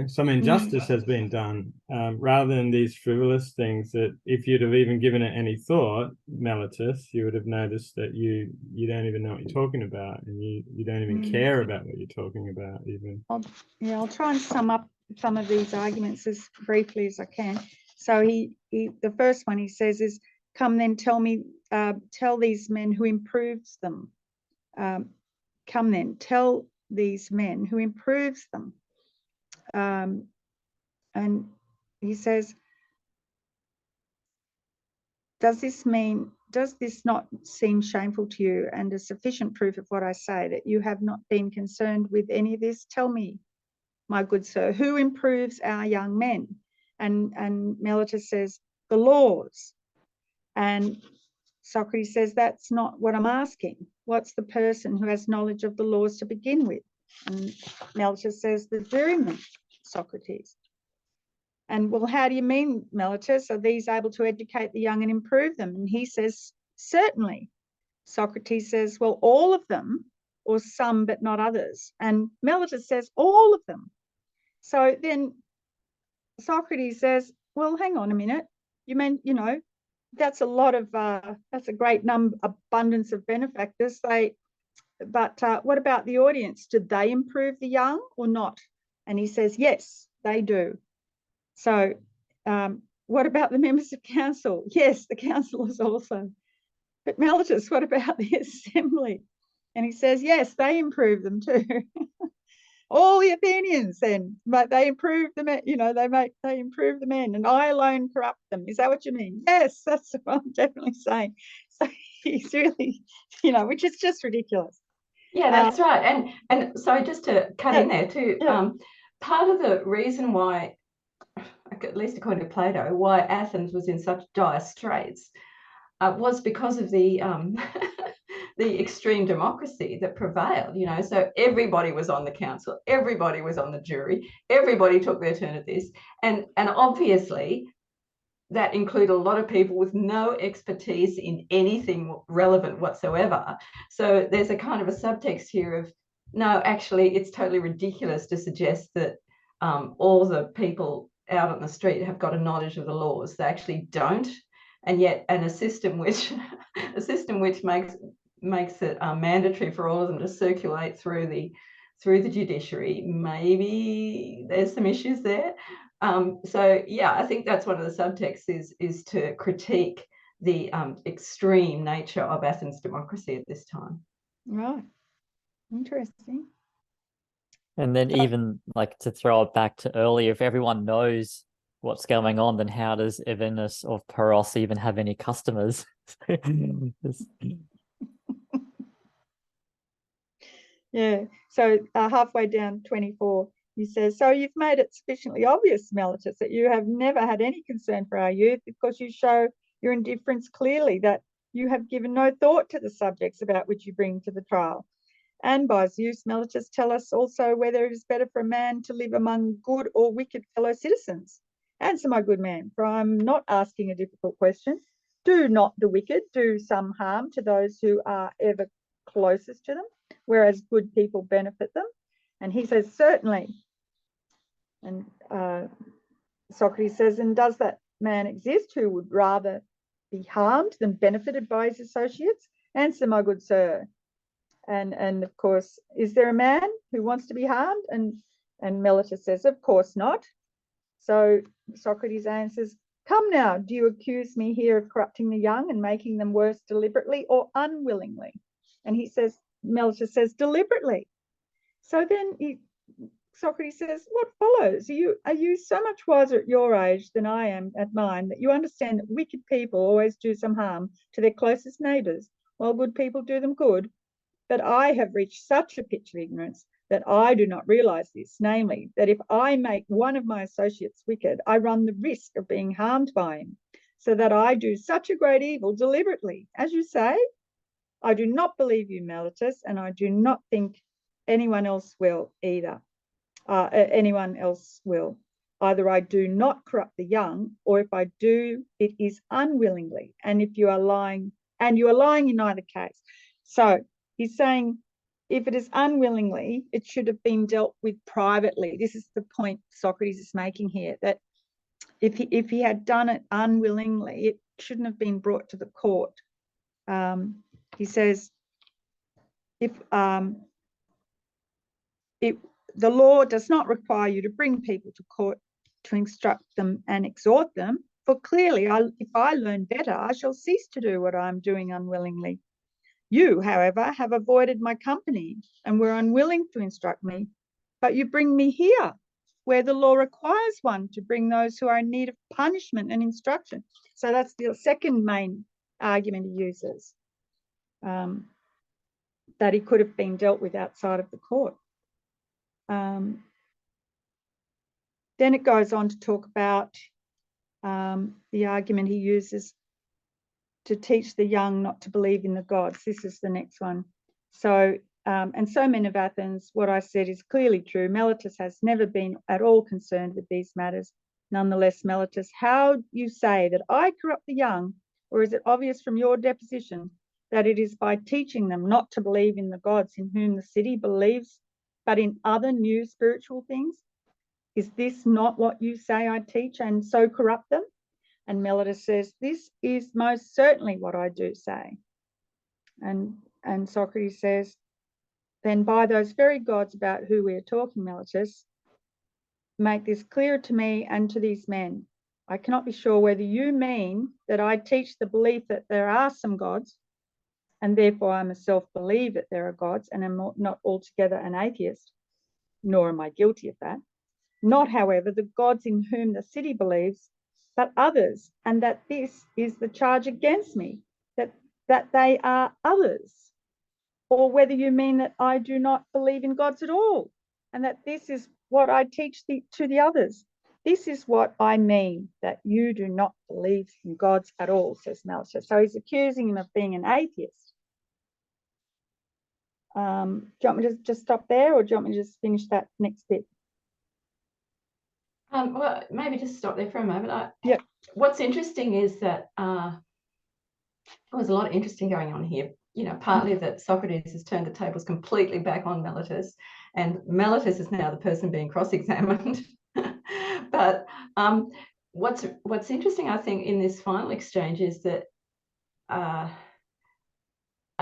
some injustice has been done, rather than these frivolous things that if you'd have even given it any thought, Mellitus, you would have noticed that you don't even know what you're talking about, and you don't even care about what you're talking about even. I'll try and sum up some of these arguments as briefly as I can. So the first one he says is, come then tell these men who improves them. Come then, tell these men who improves them. And he says, does this not seem shameful to you and a sufficient proof of what I say, that you have not been concerned with any of this? Tell me, my good sir, who improves our young men? And Mellitus says, the laws. And Socrates says, that's not what I'm asking. What's the person who has knowledge of the laws to begin with? And Mellitus says, the juryman, Socrates. And well, how do you mean, Mellitus? Are these able to educate the young and improve them? And he says, certainly. Socrates says, well, all of them, or some but not others. And Mellitus says, all of them. So then Socrates says, well, hang on a minute. You mean, that's a lot of, that's a great abundance of benefactors. But what about the audience? Did they improve the young or not? And he says, yes, they do. So what about the members of council? Yes, the councillors also. But Mellitus, what about the assembly? And he says, yes, they improve them too. All the Athenians then, but they improve the men, they improve the men, and I alone corrupt them. Is that what you mean? Yes, that's what I'm definitely saying. So he's really, which is just ridiculous. Yeah, that's right. And sorry, just to cut in there too, part of the reason why, at least according to Plato, why Athens was in such dire straits was because of the the extreme democracy that prevailed. So everybody was on the council, everybody was on the jury, everybody took their turn at this, and obviously that included a lot of people with no expertise in anything relevant whatsoever. So there's a kind of a subtext here of, no, actually, it's totally ridiculous to suggest that all the people out on the street have got a knowledge of the laws. They actually don't. And yet, a system which makes it mandatory for all of them to circulate through the judiciary, maybe there's some issues there. So yeah, I think that's one of the subtexts is to critique the extreme nature of Athens' democracy at this time. Right. Interesting. And then even like to throw it back to earlier, if everyone knows what's going on, then how does Evenus of Paros even have any customers? Yeah. So halfway down 24, he says, so you've made it sufficiently obvious, Mellitus, that you have never had any concern for our youth, because you show your indifference clearly, that you have given no thought to the subjects about which you bring to the trial. And by Zeus, Mellitus, tell us also whether it is better for a man to live among good or wicked fellow citizens. Answer, my good man, for I'm not asking a difficult question. Do not the wicked do some harm to those who are ever closest to them, whereas good people benefit them? And he says, certainly. And Socrates says, and does that man exist who would rather be harmed than benefited by his associates? Answer, my good sir. And of course, is there a man who wants to be harmed? And Meletus says, of course not. So Socrates answers, come now, do you accuse me here of corrupting the young and making them worse deliberately or unwillingly? And he says, Meletus says, deliberately. So then Socrates says, what follows? Are you so much wiser at your age than I am at mine that you understand that wicked people always do some harm to their closest neighbours, while good people do them good? But I have reached such a pitch of ignorance that I do not realise this, namely, that if I make one of my associates wicked, I run the risk of being harmed by him, so that I do such a great evil deliberately. As you say, I do not believe you, Meletus, and I do not think anyone else will either. Anyone else will. Either I do not corrupt the young, or if I do, it is unwillingly. And if you are lying, and you are lying in either case. So he's saying, if it is unwillingly, it should have been dealt with privately. This is the point Socrates is making here, that if he had done it unwillingly, it shouldn't have been brought to the court. He says, if the law does not require you to bring people to court to instruct them and exhort them, for clearly, if I learn better, I shall cease to do what I am doing unwillingly. You, however, have avoided my company and were unwilling to instruct me, but you bring me here, where the law requires one to bring those who are in need of punishment and instruction. So that's the second main argument he uses, that he could have been dealt with outside of the court. Then it goes on to talk about the argument he uses to teach the young not to believe in the gods. This is the next one. So, and so men of Athens, what I said is clearly true. Meletus has never been at all concerned with these matters. Nonetheless, Meletus, how you say that I corrupt the young, or is it obvious from your deposition that it is by teaching them not to believe in the gods in whom the city believes, but in other new spiritual things? Is this not what you say I teach and so corrupt them? And Meletus says, this is most certainly what I do say. And Socrates says, then by those very gods about who we are talking, Meletus, make this clearer to me and to these men. I cannot be sure whether you mean that I teach the belief that there are some gods, and therefore I myself believe that there are gods and am not altogether an atheist, nor am I guilty of that. Not, however, the gods in whom the city believes, but others, and that this is the charge against me, that they are others. Or whether you mean that I do not believe in gods at all, and that this is what I teach to the others. This is what I mean, that you do not believe in gods at all, says Meletus. So he's accusing him of being an atheist. Do you want me to just stop there, or do you want me to just finish that next bit? Well, maybe just stop there for a moment. Yeah. What's interesting is that there's a lot of interesting going on here. You know, partly that Socrates has turned the tables completely back on Meletus, and Meletus is now the person being cross-examined. But what's interesting, I think, in this final exchange is that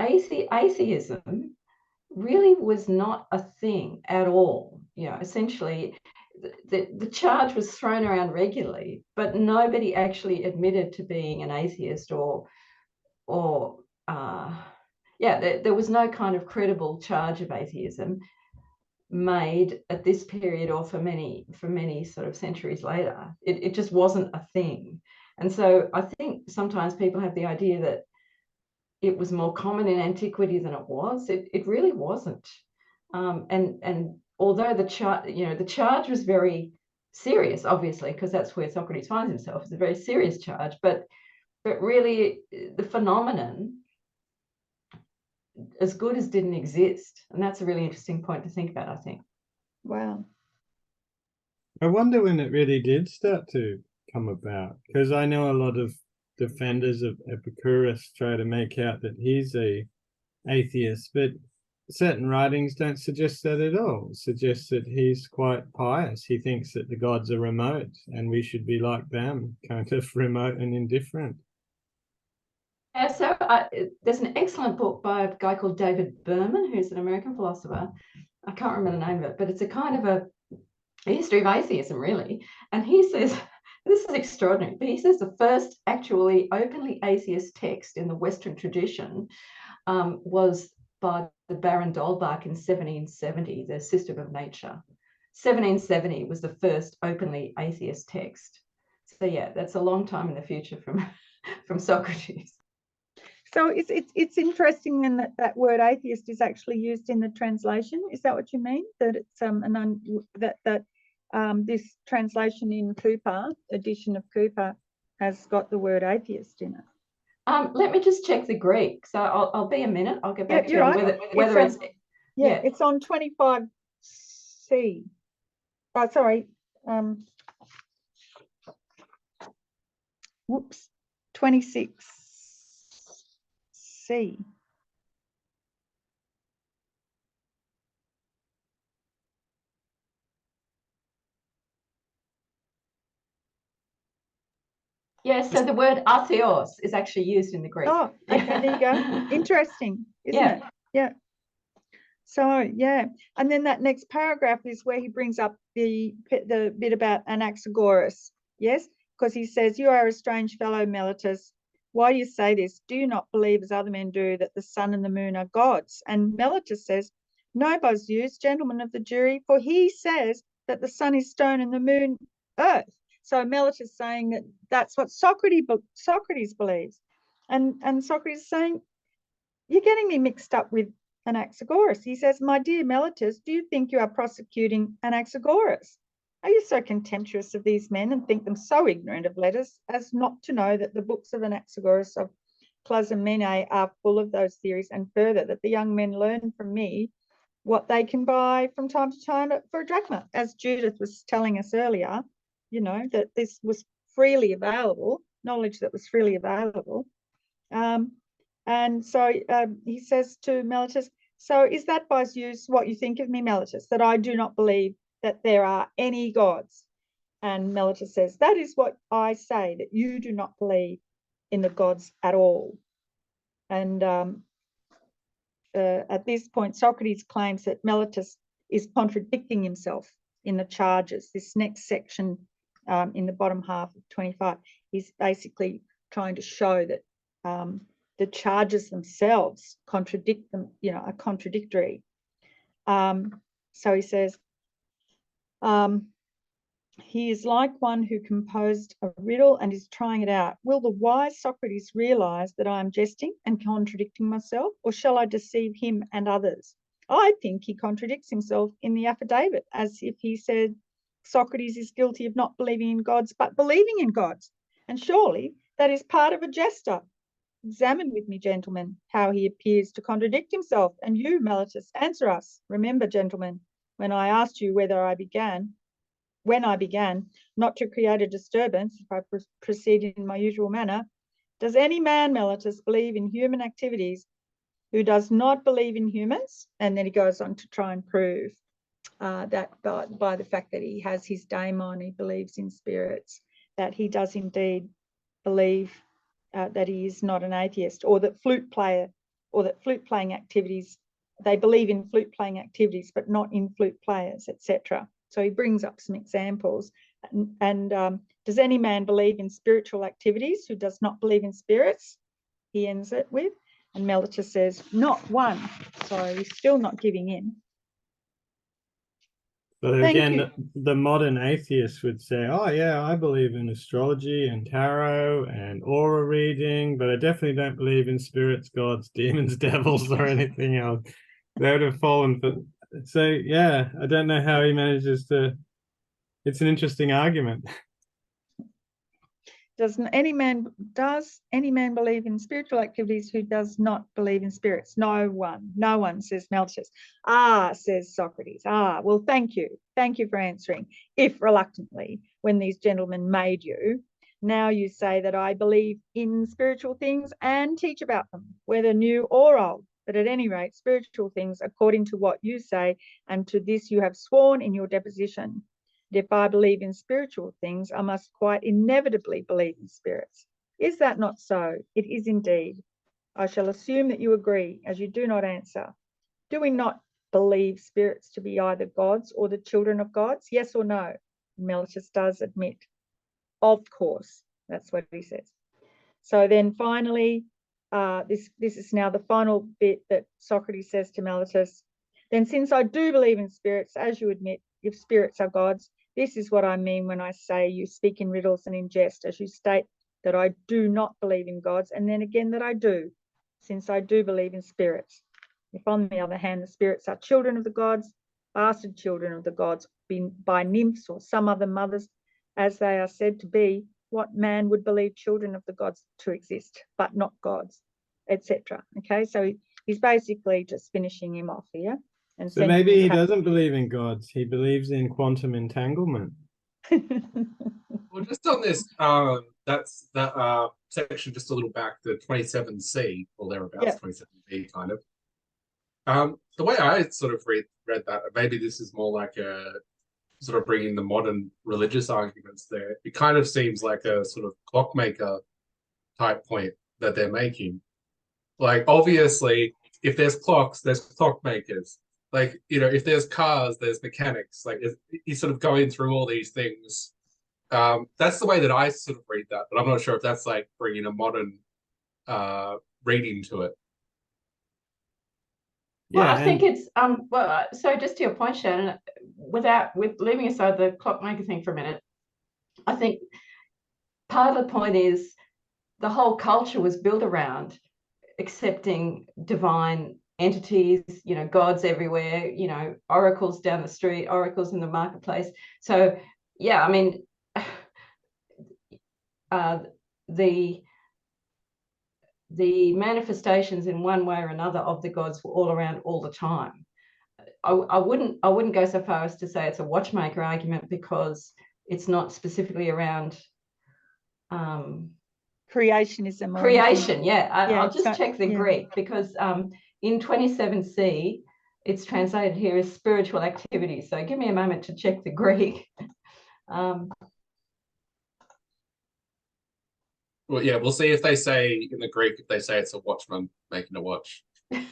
atheism really was not a thing at all. You know, essentially, the charge was thrown around regularly, but nobody actually admitted to being an atheist there was no kind of credible charge of atheism made at this period or for many sort of centuries later. It just wasn't a thing. And so I think sometimes people have the idea that it was more common in antiquity than it was. It really wasn't. And although the charge was very serious, obviously, because that's where Socrates finds himself. It's a very serious charge, but really the phenomenon as good as didn't exist. And that's a really interesting point to think about, I think. Wow. I wonder when it really did start to come about, because I know a lot of defenders of Epicurus try to make out that he's a atheist, but certain writings don't suggest that at all. It suggests that he's quite pious. He thinks that the gods are remote and we should be like them, kind of remote and indifferent. Yeah, so there's an excellent book by a guy called David Berman, who's an American philosopher. I can't remember the name of it, but it's a kind of a history of atheism, really. And he says, this is extraordinary, but he says the first actually openly atheist text in the Western tradition was by the Baron d'Holbach in 1770, The System of Nature. 1770 was the first openly atheist text. So yeah, that's a long time in the future from Socrates. So it's interesting then that word atheist is actually used in the translation. Is that what you mean? That it's this translation in Cooper, edition of Cooper, has got the word atheist in it. Let me just check the Greek. So I'll be a minute. I'll get back to you on whether it's it's on 25C. Oh, sorry. Whoops. 26C. Yeah, so the word atheos is actually used in the Greek. Oh, okay, there you go. Interesting, isn't it? Yeah. So, yeah. And then that next paragraph is where he brings up the bit about Anaxagoras. Yes, because he says, you are a strange fellow, Meletus. Why do you say this? Do you not believe, as other men do, that the sun and the moon are gods? And Meletus says, no, Bostheus, gentlemen of the jury, for he says that the sun is stone and the moon earth. So Meletus is saying that that's what Socrates believes. And Socrates is saying, you're getting me mixed up with Anaxagoras. He says, my dear Meletus, do you think you are prosecuting Anaxagoras? Are you so contemptuous of these men and think them so ignorant of letters as not to know that the books of Anaxagoras of Clazomene are full of those theories, and further that the young men learn from me what they can buy from time to time for a drachma? As Judith was telling us earlier, you know, that this was freely available, knowledge that was freely available. And so he says to Meletus, so is that by use what you think of me, Meletus, that I do not believe that there are any gods? And Meletus says, that is what I say, that you do not believe in the gods at all. And at this point, Socrates claims that Meletus is contradicting himself in the charges. This next section in the bottom half of 25, he's basically trying to show that the charges themselves contradict them, you know, are contradictory. So he says, he is like one who composed a riddle and is trying it out. Will the wise Socrates realize that I am jesting and contradicting myself, or shall I deceive him and others? I think he contradicts himself in the affidavit, as if he said Socrates is guilty of not believing in gods, but believing in gods. And surely that is part of a jester. Examine with me, gentlemen, how he appears to contradict himself. And you, Meletus, answer us. Remember, gentlemen, when I asked you when I began not to create a disturbance, if I proceed in my usual manner, does any man, Meletus, believe in human activities who does not believe in humans? And then he goes on to try and prove that by the fact that he has his daemon, he believes in spirits, that he does indeed believe that he is not an atheist, or that flute playing activities, they believe in flute playing activities, but not in flute players, etc. So he brings up some examples. And does any man believe in spiritual activities who does not believe in spirits? He ends it with, and Meletus says, not one. So he's still not giving in. But again, the modern atheist would say, oh yeah, I believe in astrology and tarot and aura reading, but I definitely don't believe in spirits, gods, demons, devils, or anything else. They would have fallen for. So yeah, I don't know how he manages to. It's an interesting argument. Does any man believe in spiritual activities who does not believe in spirits? No one, says Meletus. Says Socrates. Well, thank you for answering, if reluctantly, when these gentlemen made you. Now you say that I believe in spiritual things and teach about them, whether new or old. But at any rate, spiritual things according to what you say, and to this you have sworn in your deposition. If I believe in spiritual things, I must quite inevitably believe in spirits. Is that not so? It is indeed. I shall assume that you agree, as you do not answer. Do we not believe spirits to be either gods or the children of gods? Yes or no? Mellitus does admit. Of course, that's what he says. So then finally, this is now the final bit that Socrates says to Mellitus. Then since I do believe in spirits, as you admit, if spirits are gods, this is what I mean when I say you speak in riddles and in jest, as you state that I do not believe in gods, and then again that I do, since I do believe in spirits. If on the other hand, the spirits are children of the gods, bastard children of the gods, by nymphs or some other mothers, as they are said to be, what man would believe children of the gods to exist, but not gods, etc. Okay, so he's basically just finishing him off here. And So maybe he doesn't believe in gods. He believes in quantum entanglement. Well, just on this, that's that section just a little back, the 27C or thereabouts, Yep. 27B kind of. The way I sort of read that, maybe this is more like a sort of bringing the modern religious arguments there. It kind of seems like a sort of clockmaker type point that they're making. Like, obviously, if there's clocks, there's clockmakers. Like, you know, if there's cars, there's mechanics. Like, he's sort of going through all these things. That's the way that I sort of read that, but I'm not sure if that's like bringing a modern reading to it. Well, Yeah, I think it's well, so just to your point, Shannon, with leaving aside the clockmaker thing for a minute, I think part of the point is the whole culture was built around accepting divine entities, you know, gods everywhere, you know, oracles down the street, oracles in the marketplace. So yeah, I mean, the manifestations in one way or another of the gods were all around all the time. I wouldn't go so far as to say it's a watchmaker argument, because it's not specifically around creationism. Creation, yeah. Yeah, I'll just check the Greek, because in 27C, it's translated here as spiritual activity. So give me a moment to check the Greek. Well, yeah, we'll see if they say in the Greek, if they say it's a watchman making a watch. No,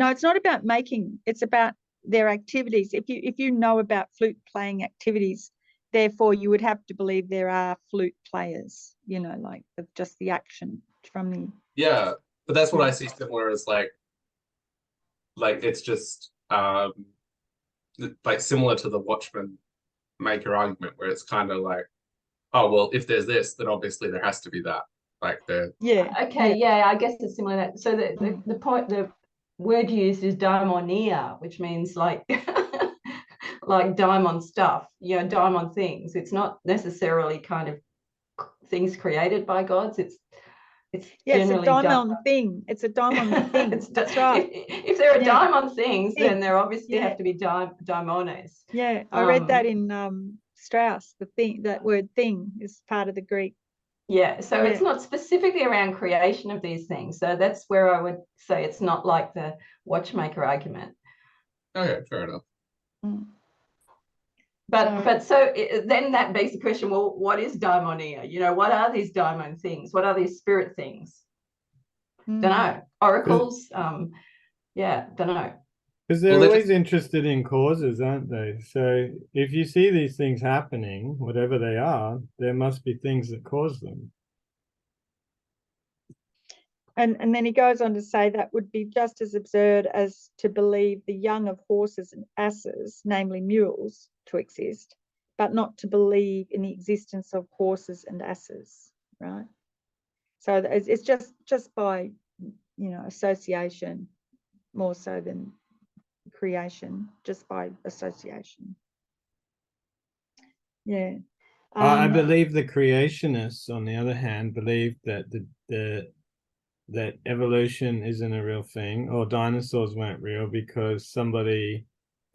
it's not about making, it's about their activities. If you know about flute playing activities, therefore you would have to believe there are flute players, you know, like just the action from the... Yeah, but that's what I see similar as like it's just like similar to the watchman maker argument, where it's kind of like, oh well, if there's this, then obviously there has to be that. Like the okay, yeah, I guess it's similar to that. So the point, the word used is daimonia, which means like like daimon stuff, you know, daimon things. It's not necessarily kind of things created by gods. It's generally a daimon thing. It's a daimon thing. That's right. If there are daimon things, then there obviously have to be daimones. Yeah, I read that in Strauss. The thing, that word "thing" is part of the Greek. Yeah, so it's not specifically around creation of these things. So that's where I would say it's not like the watchmaker argument. Okay, fair enough. But so then that begs the question, well, what is daimonia? You know, what are these daimon things? What are these spirit things? Don't know. Oracles, don't know. Because they're always interested in causes, aren't they? So if you see these things happening, whatever they are, there must be things that cause them. And then he goes on to say that would be just as absurd as to believe the young of horses and asses, namely mules, to exist, but not to believe in the existence of horses and asses, right? So it's just by, you know, association, more so than creation, just by association. Yeah. I believe the creationists, on the other hand, believe that that evolution isn't a real thing, or dinosaurs weren't real because somebody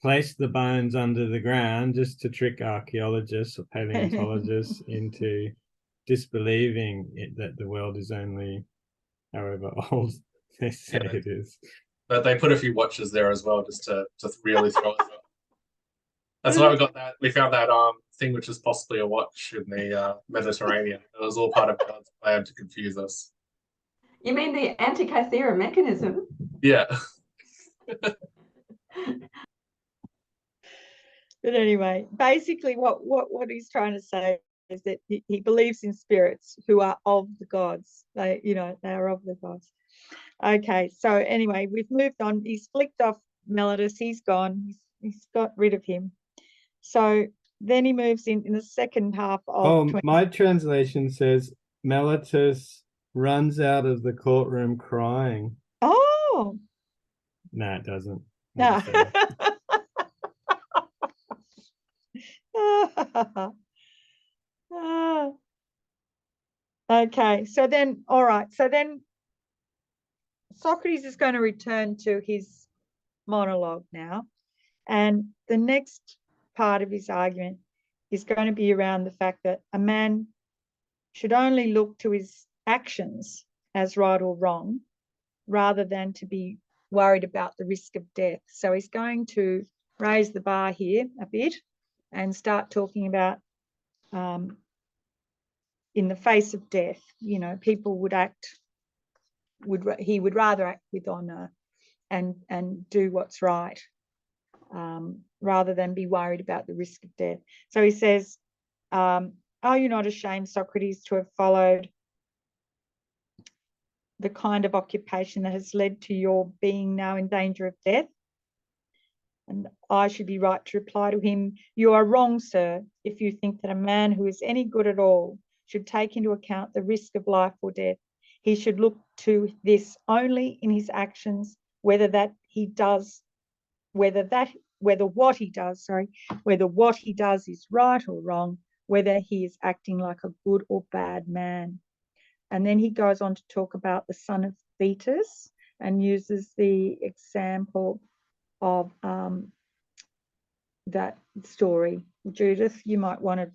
placed the bones under the ground just to trick archaeologists or paleontologists into disbelieving that the world is only however old they say it is. But they put a few watches there as well, just to really throw us up. That's why we got that. We found that thing, which is possibly a watch in the Mediterranean. It was all part of God's plan to confuse us. You mean the Antikythera mechanism? Yeah. But anyway, basically what he's trying to say is that he believes in spirits who are of the gods. They are of the gods. Okay, so anyway, we've moved on. He's flicked off Meletus. He's gone. He's got rid of him. So then he moves in the second half of. My translation says Meletus runs out of the courtroom crying. Oh. No, it doesn't. No. Okay, so then, all right. So then Socrates is going to return to his monologue now. And the next part of his argument is going to be around the fact that a man should only look to his actions as right or wrong, rather than to be worried about the risk of death. So he's going to raise the bar here a bit and start talking about in the face of death, people he would rather act with honor and do what's right, rather than be worried about the risk of death. So he says, are you not ashamed, Socrates, to have followed the kind of occupation that has led to your being now in danger of death? And I should be right to reply to him, you are wrong, sir, if you think that a man who is any good at all should take into account the risk of life or death. He should look to this only in his actions, whether what he does is right or wrong, whether he is acting like a good or bad man. And then he goes on to talk about the son of Thetis and uses the example of that story. Judith, you might want to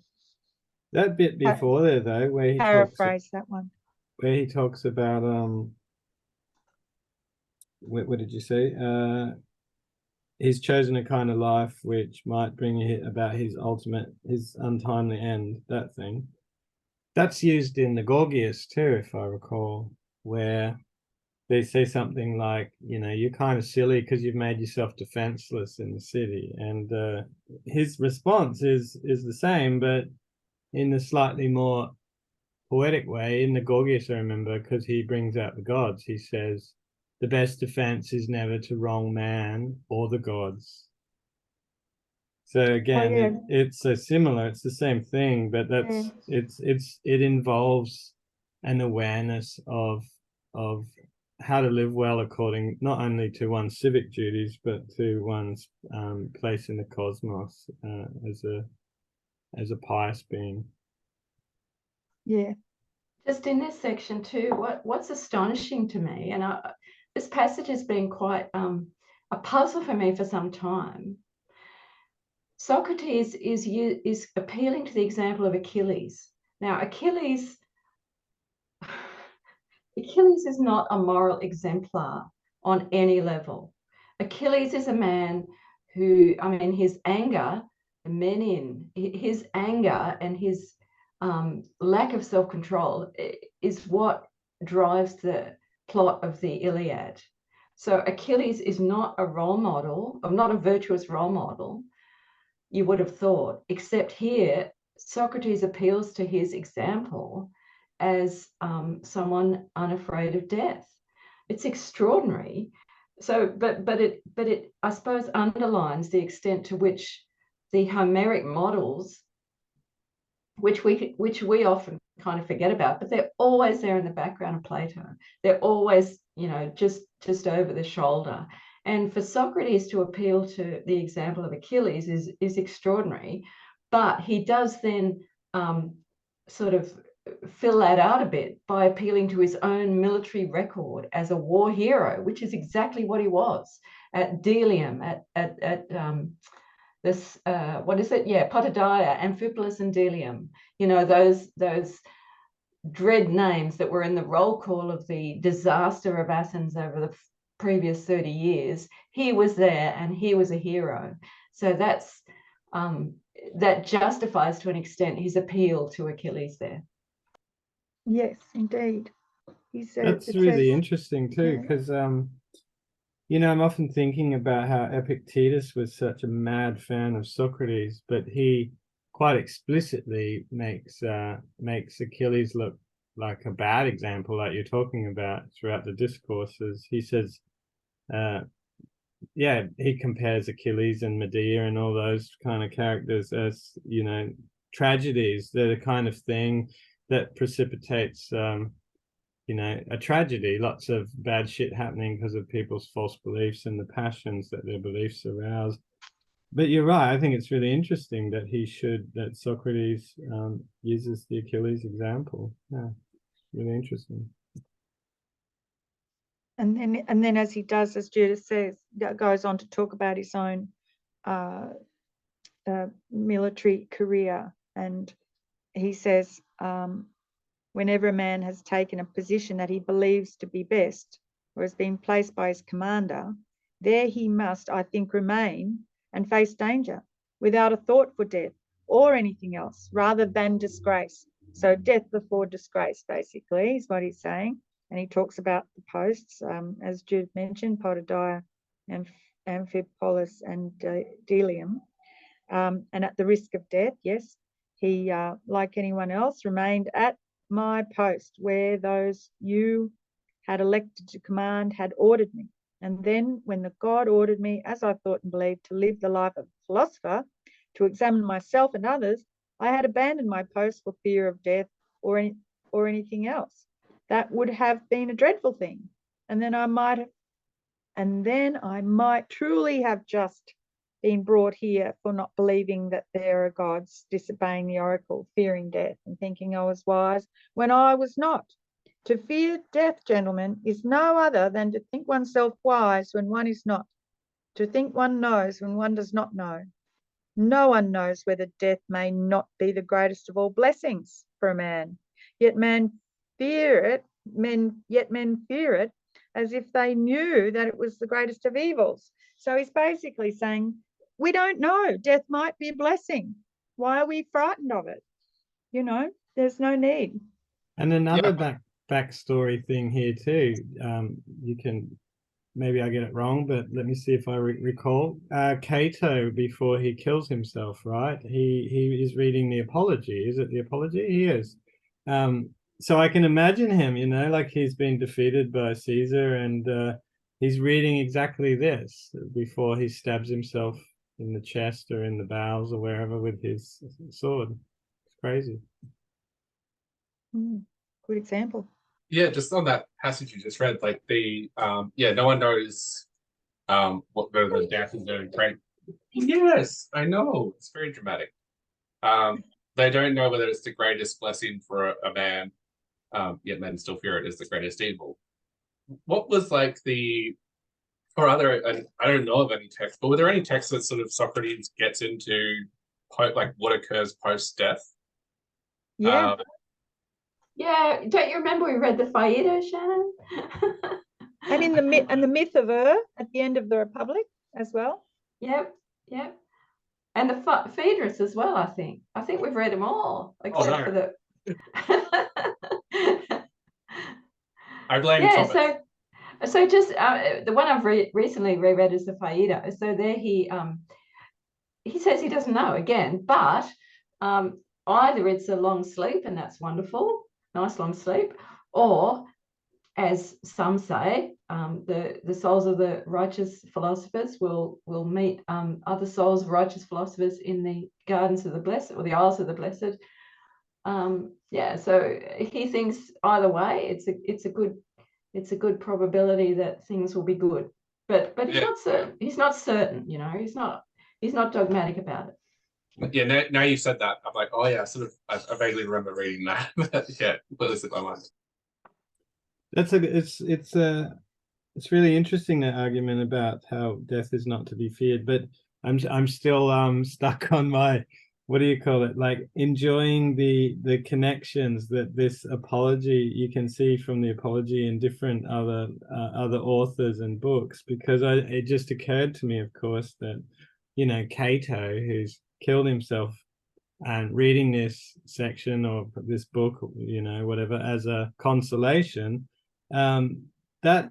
that bit before there, though, where he paraphrase that one. Where he talks about what did you say? He's chosen a kind of life which might bring about his untimely end. That thing. That's used in the Gorgias too, if I recall, where they say something like, you're kind of silly because you've made yourself defenseless in the city. And his response is the same, but in a slightly more poetic way. In the Gorgias, I remember, because he brings out the gods, he says, the best defense is never to wrong man or the gods. So again, it's so similar. It's the same thing, but it involves an awareness of how to live well according not only to one's civic duties, but to one's place in the cosmos as a pious being. Yeah. Just in this section too, what's astonishing to me, and this passage has been quite a puzzle for me for some time. Socrates is appealing to the example of Achilles. Now, Achilles is not a moral exemplar on any level. Achilles is a man who, his anger, his anger and his lack of self-control is what drives the plot of the Iliad. So Achilles is not a role model, or not a virtuous role model, you would have thought, except here Socrates appeals to his example as someone unafraid of death. It's extraordinary. So, but it I suppose underlines the extent to which the Homeric models, which we often kind of forget about, but they're always there in the background of Plato. They're always, just over the shoulder. And for Socrates to appeal to the example of Achilles is extraordinary, but he does then sort of fill that out a bit by appealing to his own military record as a war hero, which is exactly what he was. at Delium, at this what is it? Yeah, Potidaea, Amphipolis, and Delium. You know, those dread names that were in the roll call of the disaster of Athens over the previous 30 years. He was there, and he was a hero. So that's that justifies to an extent his appeal to Achilles there. Yes, indeed. That's really interesting too, because you know, I'm often thinking about how Epictetus was such a mad fan of Socrates, but he quite explicitly makes Achilles look like a bad example, like you're talking about throughout the discourses. He says, yeah, he compares Achilles and Medea and all those kind of characters as, you know, tragedies. They're the kind of thing that precipitates, you know, a tragedy, lots of bad shit happening because of people's false beliefs and the passions that their beliefs arouse. But you're right. I think it's really interesting that Socrates uses the Achilles example. Yeah, really interesting. And then as he does, as Judith says, goes on to talk about his own military career. And he says, whenever a man has taken a position that he believes to be best or has been placed by his commander, there he must, I think, remain and face danger without a thought for death or anything else rather than disgrace. So death before disgrace, basically, is what he's saying. And he talks about the posts, as Judith mentioned, Potidaea, Amphipolis, and Delium. And at the risk of death, yes, he, like anyone else, remained at my post where those you had elected to command had ordered me. And then when the God ordered me, as I thought and believed, to live the life of a philosopher, to examine myself and others, I had abandoned my post for fear of death or anything else. That would have been a dreadful thing. And then I might truly have just been brought here for not believing that there are gods, disobeying the oracle, fearing death, and thinking I was wise when I was not. To fear death, gentlemen, is no other than to think oneself wise when one is not, to think one knows when one does not know. No one knows whether death may not be the greatest of all blessings for a man. Yet men fear it as if they knew that it was the greatest of evils. So he's basically saying, we don't know. Death might be a blessing. Why are we frightened of it? You know, there's no need. And another backstory thing here too. You can, maybe I get it wrong, but let me see if I recall. Cato, before he kills himself, right? He is reading the Apology. Is it the Apology? He is. So I can imagine him, you know, like he's been defeated by Caesar, and he's reading exactly this before he stabs himself in the chest or in the bowels or wherever with his sword. It's crazy. Good example. Yeah, just on that passage you just read, like no one knows whether the death is very great. Yes, I know. It's very dramatic. They don't know whether it's the greatest blessing for a man, yet men still fear it is the greatest evil. What was like or other, I don't know of any text, but were there any texts that sort of Socrates gets into like what occurs post-death? Yeah. Yeah, don't you remember we read the Phaedo, Shannon? And in the myth of at the end of the Republic as well. Yep. And the Phaedrus as well, I think. I think we've read them all, except for the I blame Thomas. So just the one I've recently reread is the Phaedo. So there he says he doesn't know again, but either it's a long sleep and that's wonderful, nice long sleep, or as some say, the souls of the righteous philosophers will meet other souls of righteous philosophers in the gardens of the blessed or the isles of the blessed. So he thinks either way, it's a good probability that things will be good, but he's not certain. He's not certain, you know. He's not dogmatic about it. Yeah, now you said that, I'm like, oh yeah, I vaguely remember reading that. But yeah, what is it my mind? It's it's really interesting, that argument about how death is not to be feared. But I'm still stuck on my, what do you call it? Like enjoying the connections that this apology, you can see from the apology in different other authors and books, because it just occurred to me, of course, that Cato, who's killed himself, and reading this section or this book, whatever, as a consolation, that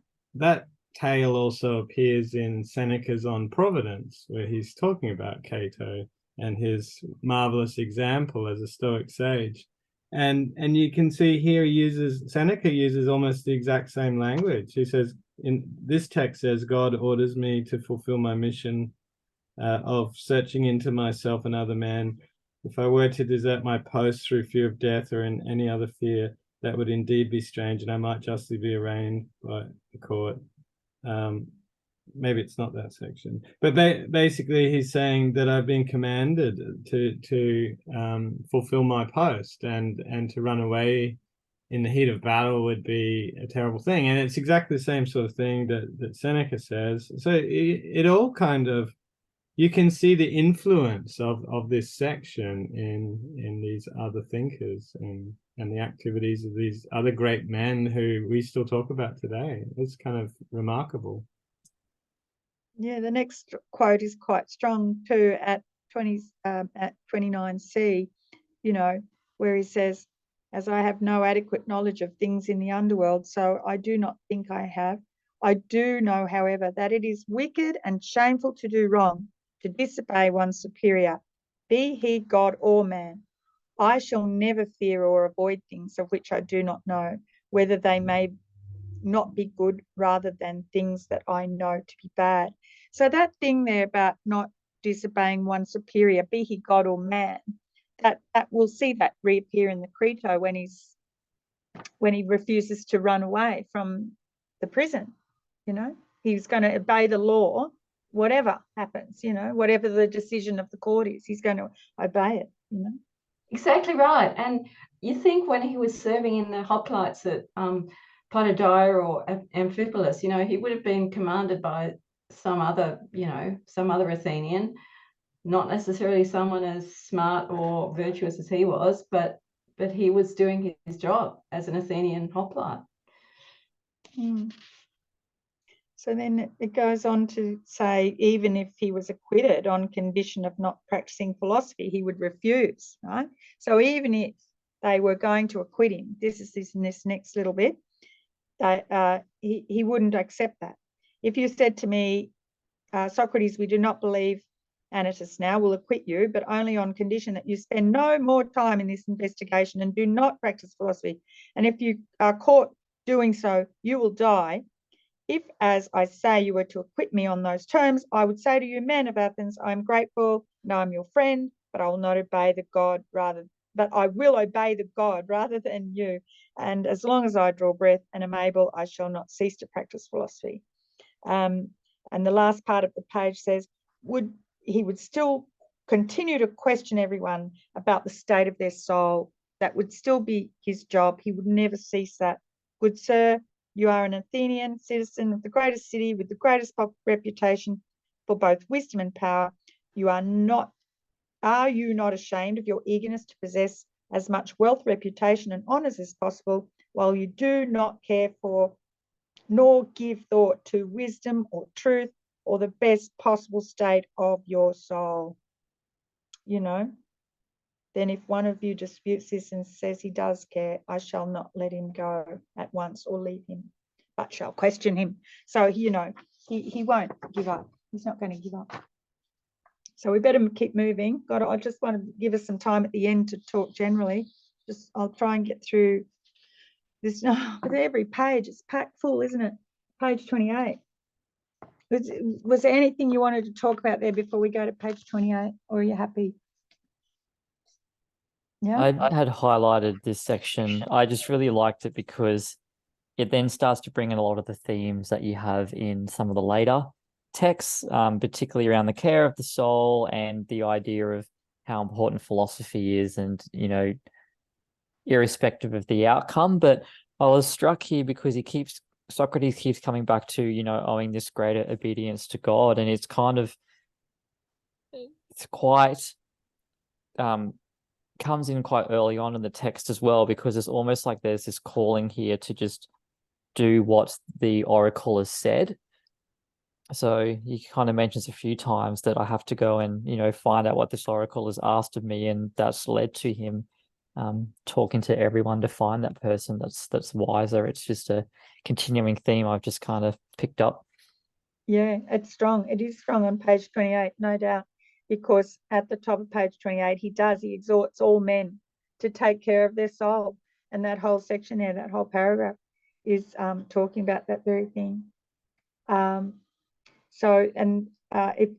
tale also appears in Seneca's On Providence, where he's talking about Cato and his marvelous example as a Stoic sage. And you can see here Seneca uses almost the exact same language. He says, in this text says, God orders me to fulfill my mission of searching into myself and other men. If I were to desert my post through fear of death or in any other fear, that would indeed be strange, and I might justly be arraigned by the court. Maybe it's not that section, but basically he's saying that I've been commanded to fulfill my post, and to run away in the heat of battle would be a terrible thing. And it's exactly the same sort of thing that Seneca says. So it all kind of, you can see the influence of this section in these other thinkers and the activities of these other great men who we still talk about today. It's kind of remarkable. Yeah, the next quote is quite strong too, at 29c, where he says, as I have no adequate knowledge of things in the underworld, so I do not think I have. I do know, however, that it is wicked and shameful to do wrong, to disobey one's superior, be he God or man. I shall never fear or avoid things of which I do not know, whether they may not be good, rather than things that I know to be bad. So that thing there about not disobeying one's superior, be he God or man, that we'll see that reappear in the Credo when he refuses to run away from the prison. He's going to obey the law, whatever happens, whatever the decision of the court is, he's going to obey it, Exactly right. And you think when he was serving in the hoplites at Plato or Amphipolis, he would have been commanded by some other Athenian, not necessarily someone as smart or virtuous as he was, but he was doing his job as an Athenian hoplite. So then it goes on to say, even if he was acquitted on condition of not practicing philosophy, he would refuse, right? So even if they were going to acquit him, this is in this next little bit, he wouldn't accept that. If you said to me, Socrates, we do not believe Anytus now, will acquit you, but only on condition that you spend no more time in this investigation and do not practice philosophy. And if you are caught doing so, you will die. If, as I say, you were to acquit me on those terms, I would say to you, men of Athens, I am grateful and I am your friend, but I will not obey the God but I will obey the God rather than you. And as long as I draw breath and am able, I shall not cease to practice philosophy. And the last part of the page says, he would still continue to question everyone about the state of their soul. That would still be his job. He would never cease that. Good sir, you are an Athenian citizen of the greatest city with the greatest reputation for both wisdom and power. Are you not ashamed of your eagerness to possess as much wealth, reputation, and honours as possible, while you do not care for nor give thought to wisdom or truth or the best possible state of your soul? Then if one of you disputes this and says he does care, I shall not let him go at once or leave him, but shall question him. So, he won't give up. He's not going to give up. So we better keep moving. God, I just want to give us some time at the end to talk generally. I'll try and get through this. With every page, it's packed full, isn't it? Page 28. Was there anything you wanted to talk about there before we go to page 28, or are you happy? Yeah. I had highlighted this section. I just really liked it because it then starts to bring in a lot of the themes that you have in some of the later texts, particularly around the care of the soul and the idea of how important philosophy is, and, irrespective of the outcome. But I was struck here because he keeps Socrates keeps coming back to, owing this greater obedience to God, and it's quite comes in quite early on in the text as well, because it's almost like there's this calling here to just do what the oracle has said. So he kind of mentions a few times that I have to go and, find out what this oracle has asked of me, and that's led to him talking to everyone to find that person that's wiser. It's just a continuing theme I've just kind of picked up. Yeah, it's strong. It is strong on page 28, no doubt, because at the top of page 28, he exhorts all men to take care of their soul. And that whole section there, that whole paragraph is talking about that very thing. And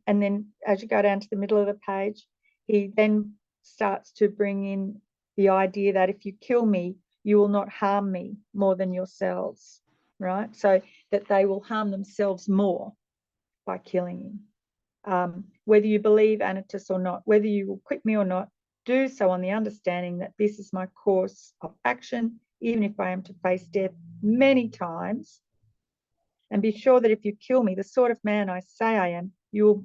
then as you go down to the middle of the page, he then starts to bring in the idea that if you kill me, you will not harm me more than yourselves, right? So that they will harm themselves more by killing him. Whether you believe Anytus or not, whether you will quit me or not, do so on the understanding that this is my course of action, even if I am to face death many times. And be sure that if you kill me, the sort of man I say I am, you will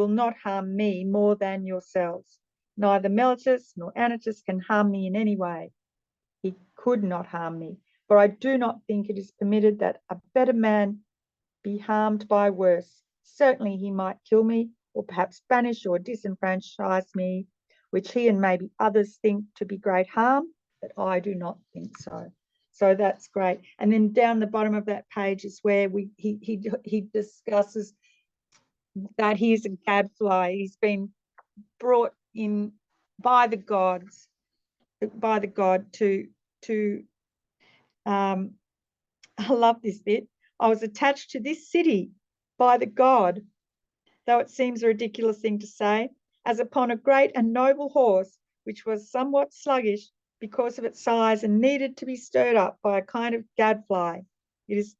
not harm me more than yourselves. Neither Meletus nor Anytus can harm me in any way. He could not harm me, for I do not think it is permitted that a better man be harmed by worse. Certainly he might kill me, or perhaps banish or disenfranchise me, which he and maybe others think to be great harm, but I do not think so. So that's great. And then down the bottom of that page is where he discusses that he's a gadfly. He's been brought in by the god to I love this bit. I was attached to this city by the god, though it seems a ridiculous thing to say, as upon a great and noble horse, which was somewhat sluggish because of its size and needed to be stirred up by a kind of gadfly. It is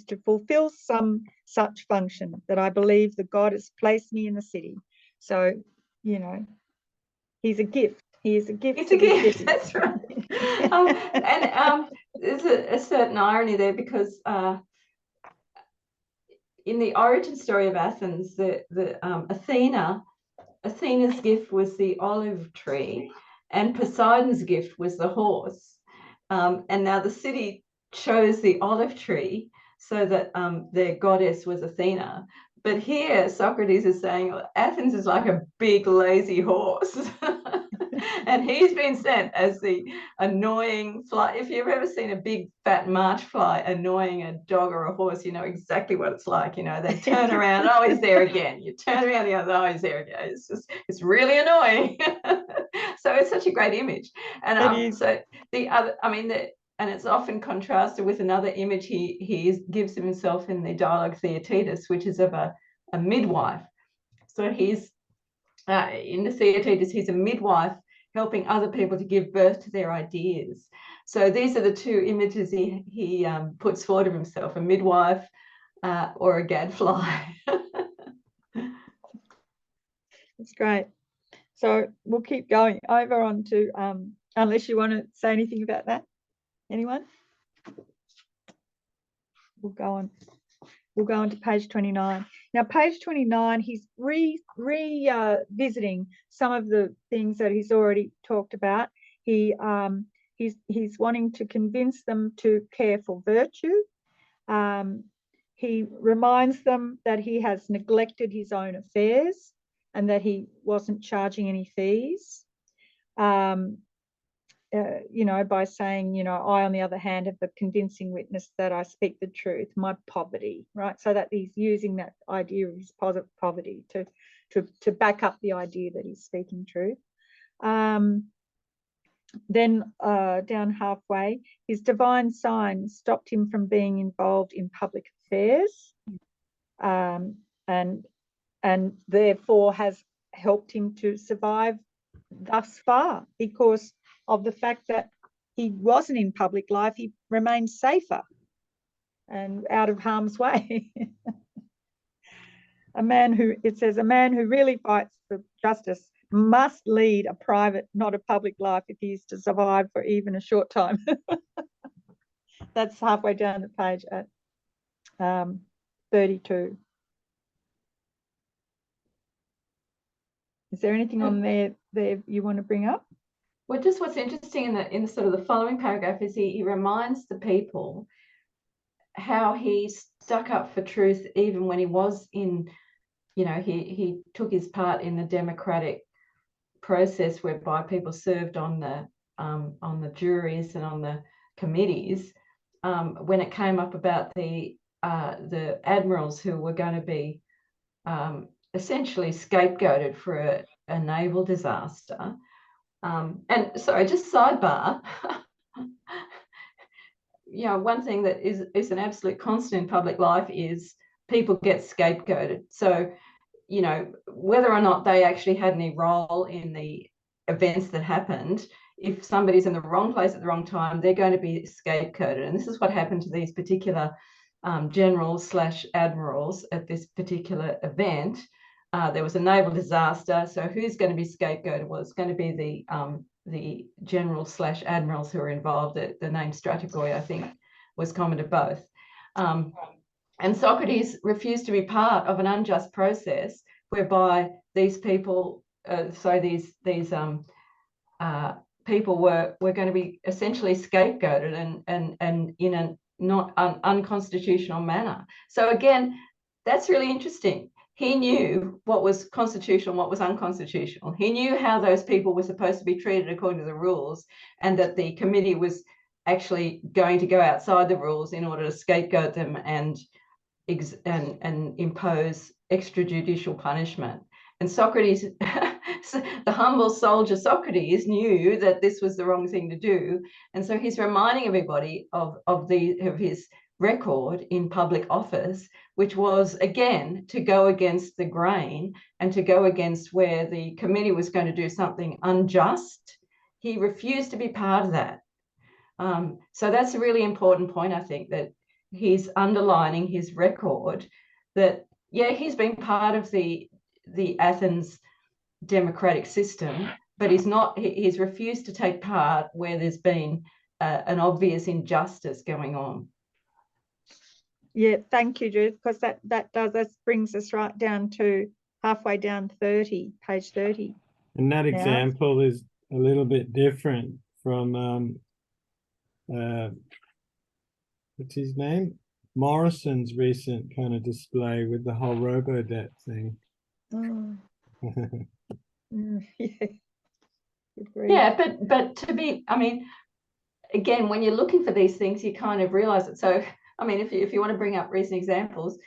to fulfill some such function that I believe the god has placed me in the city. So, he's a gift. He is a gift. It's a gift. That's right. There's a certain irony there, because in the origin story of Athens, Athena's gift was the olive tree, and Poseidon's gift was the horse. And now the city chose the olive tree so that their goddess was Athena. But here Socrates is saying Athens is like a big lazy horse. And he's been sent as the annoying fly. If you've ever seen a big fat march fly annoying a dog or a horse, you know exactly what it's like. They turn around, oh, he's there again. You turn around the other, oh, he's there again. It's really annoying. So it's such a great image. And so the other, and it's often contrasted with another image he gives of himself in the dialogue Theaetetus, which is of a midwife. So he's in the Theaetetus, he's a midwife helping other people to give birth to their ideas. So these are the two images he puts forward of himself: a midwife or a gadfly. That's great. So we'll keep going over on to, unless you want to say anything about that. Anyone? We'll go on to page 29. Now, page 29, he's revisiting some of the things that he's already talked about. He's wanting to convince them to care for virtue. He reminds them that he has neglected his own affairs and that he wasn't charging any fees. By saying, I, on the other hand, have the convincing witness that I speak the truth, my poverty, right? So that he's using that idea of his poverty to back up the idea that he's speaking truth. Then down halfway, his divine sign stopped him from being involved in public affairs, and therefore has helped him to survive thus far, because of the fact that he wasn't in public life. He remained safer and out of harm's way. A man who really fights for justice must lead a private, not a public life, if he is to survive for even a short time. that's halfway down the page at 32. Is there anything on there you want to bring up? Well, just what's interesting in the sort of the following paragraph is he reminds the people how he stuck up for truth even when he was in, he took his part in the democratic process whereby people served on the juries and on the committees. When it came up about the admirals who were going to be essentially scapegoated for a naval disaster. And sorry, just sidebar. One thing that is an absolute constant in public life is people get scapegoated. So, whether or not they actually had any role in the events that happened, if somebody's in the wrong place at the wrong time, they're going to be scapegoated. And this is what happened to these particular generals/admirals at this particular event. There was a naval disaster. So who's going to be scapegoated? Well, it's going to be the generals/admirals who were involved. The name Strategoi, I think, was common to both. And Socrates refused to be part of an unjust process whereby these people, people were going to be essentially scapegoated and in a not unconstitutional manner. So again, that's really interesting. He knew what was constitutional, what was unconstitutional. He knew how those people were supposed to be treated according to the rules, and that the committee was actually going to go outside the rules in order to scapegoat them and impose extrajudicial punishment. And Socrates, the humble soldier Socrates, knew that this was the wrong thing to do, and so he's reminding everybody of his record in public office, which was again to go against the grain and to go against where the committee was going to do something unjust. He refused to be part of that. So that's a really important point, I think, that he's underlining his record, that he's been part of the Athens democratic system, but he's refused to take part where there's been an obvious injustice going on. Yeah, thank you, Judith, because that brings us right down to halfway down 30, page 30. And that example is a little bit different from what's his name? Morrison's recent kind of display with the whole robo-debt thing. Oh. Yeah. Yeah, but to be, I mean, again, when you're looking for these things, you kind of realize it. So, I mean, if you want to bring up recent examples,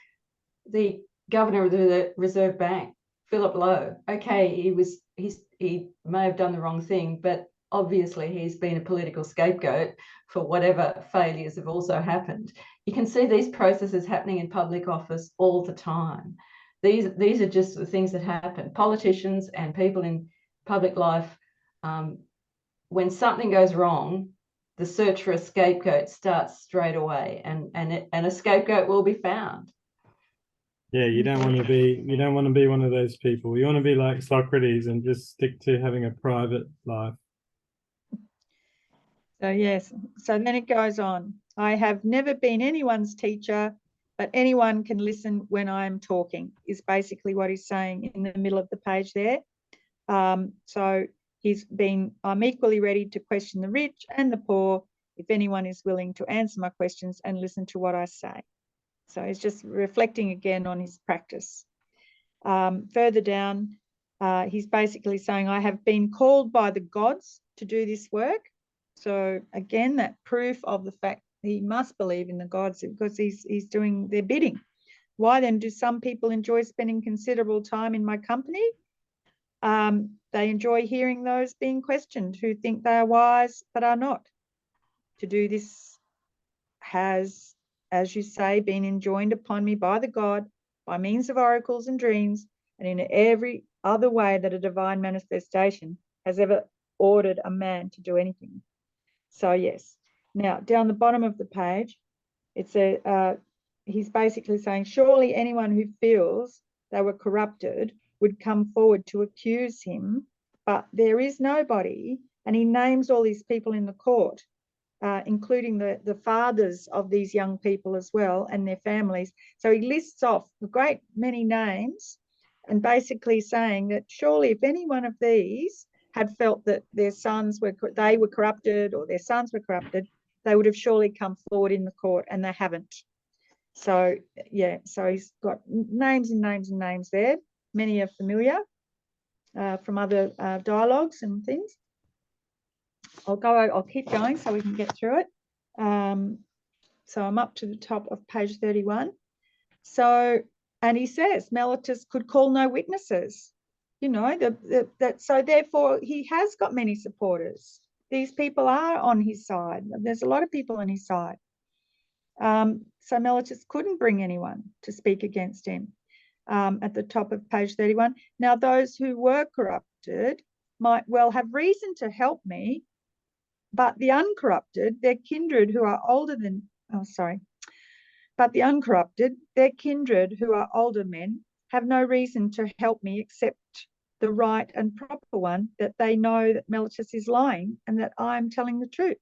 the governor of the Reserve Bank, Philip Lowe, okay, he may have done the wrong thing, but obviously he's been a political scapegoat for whatever failures have also happened. You can see these processes happening in public office all the time. These are just the things that happen. Politicians and people in public life, when something goes wrong, the search for a scapegoat starts straight away, and a scapegoat will be found. Yeah, you don't want to be one of those people. You want to be like Socrates and just stick to having a private life. So yes, so then it goes on. I have never been anyone's teacher, but anyone can listen when I'm talking, is basically what he's saying in the middle of the page there. So I'm equally ready to question the rich and the poor if anyone is willing to answer my questions and listen to what I say. So he's just reflecting again on his practice. Further down, he's basically saying, I have been called by the gods to do this work. So again, that proof of the fact he must believe in the gods because he's doing their bidding. Why then do some people enjoy spending considerable time in my company? They enjoy hearing those being questioned who think they are wise but are not. To do this has, as you say, been enjoined upon me by the God by means of oracles and dreams, and in every other way that a divine manifestation has ever ordered a man to do anything. So yes. Now down the bottom of the page, it's he's basically saying, surely anyone who feels they were corrupted would come forward to accuse him, but there is nobody, and he names all these people in the court. including the fathers of these young people as well and their families. So he lists off a great many names and basically saying that surely if any one of these had felt that their sons were corrupted or their sons were corrupted, they would have surely come forward in the court, and they haven't. So yeah, so he's got names and names and names there. Many are familiar from other dialogues and things. I'll keep going so we can get through it. So I'm up to the top of page 31. So, and he says Mellitus could call no witnesses. You know, so therefore he has got many supporters. These people are on his side. There's a lot of people on his side. So Mellitus couldn't bring anyone to speak against him. At the top of page 31. Now, those who were corrupted might well have reason to help me, but the uncorrupted, their kindred who are older than, but the uncorrupted, their kindred who are older men, have no reason to help me except the right and proper one, that they know that Mellitus is lying and that I'm telling the truth.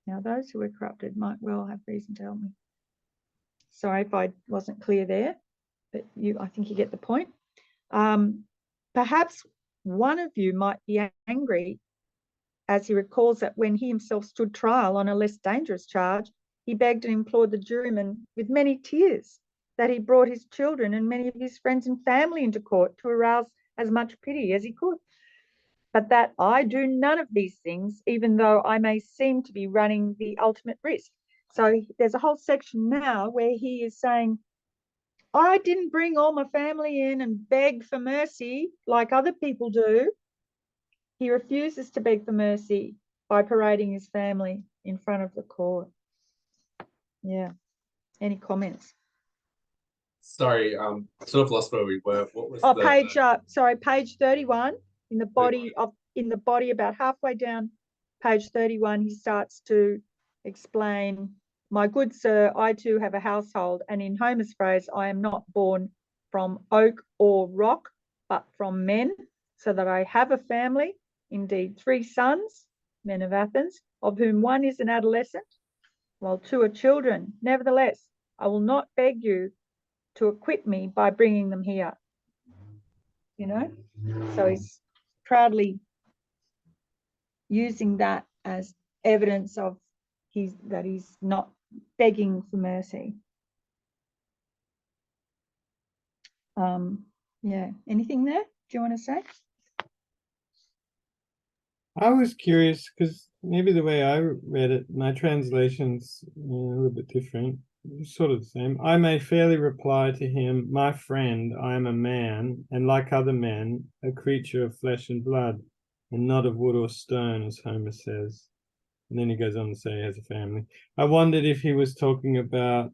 Now, those who were corrupted might well have reason to help me. Sorry if I wasn't clear there, but I think you get the point. Perhaps one of you might be angry as he recalls that when he himself stood trial on a less dangerous charge, he begged and implored the juryman with many tears that he brought his children and many of his friends and family into court to arouse as much pity as he could. But that I do none of these things, even though I may seem to be running the ultimate risk. So there's a whole section now where he is saying, I didn't bring all my family in and beg for mercy like other people do. He refuses to beg for mercy by parading his family in front of the court. Yeah. Any comments? Sorry, sort of lost where we were. What was page 31 in the body about halfway down page 31, he starts to explain, my good sir, I too have a household, and in Homer's phrase, I am not born from oak or rock, but from men, so that I have a family, indeed 3 sons, men of Athens, of whom one is an adolescent, while 2 are children. Nevertheless, I will not beg you to acquit me by bringing them here. You know, so he's proudly using that as evidence of that he's not begging for mercy. Yeah, anything there? Do you want to say? I was curious because maybe the way I read it, my translation's a little bit different, sort of the same. I may fairly reply to him, my friend, I am a man, and like other men, a creature of flesh and blood, and not of wood or stone, as Homer says. And then he goes on to say he has a family. I wondered if he was talking about,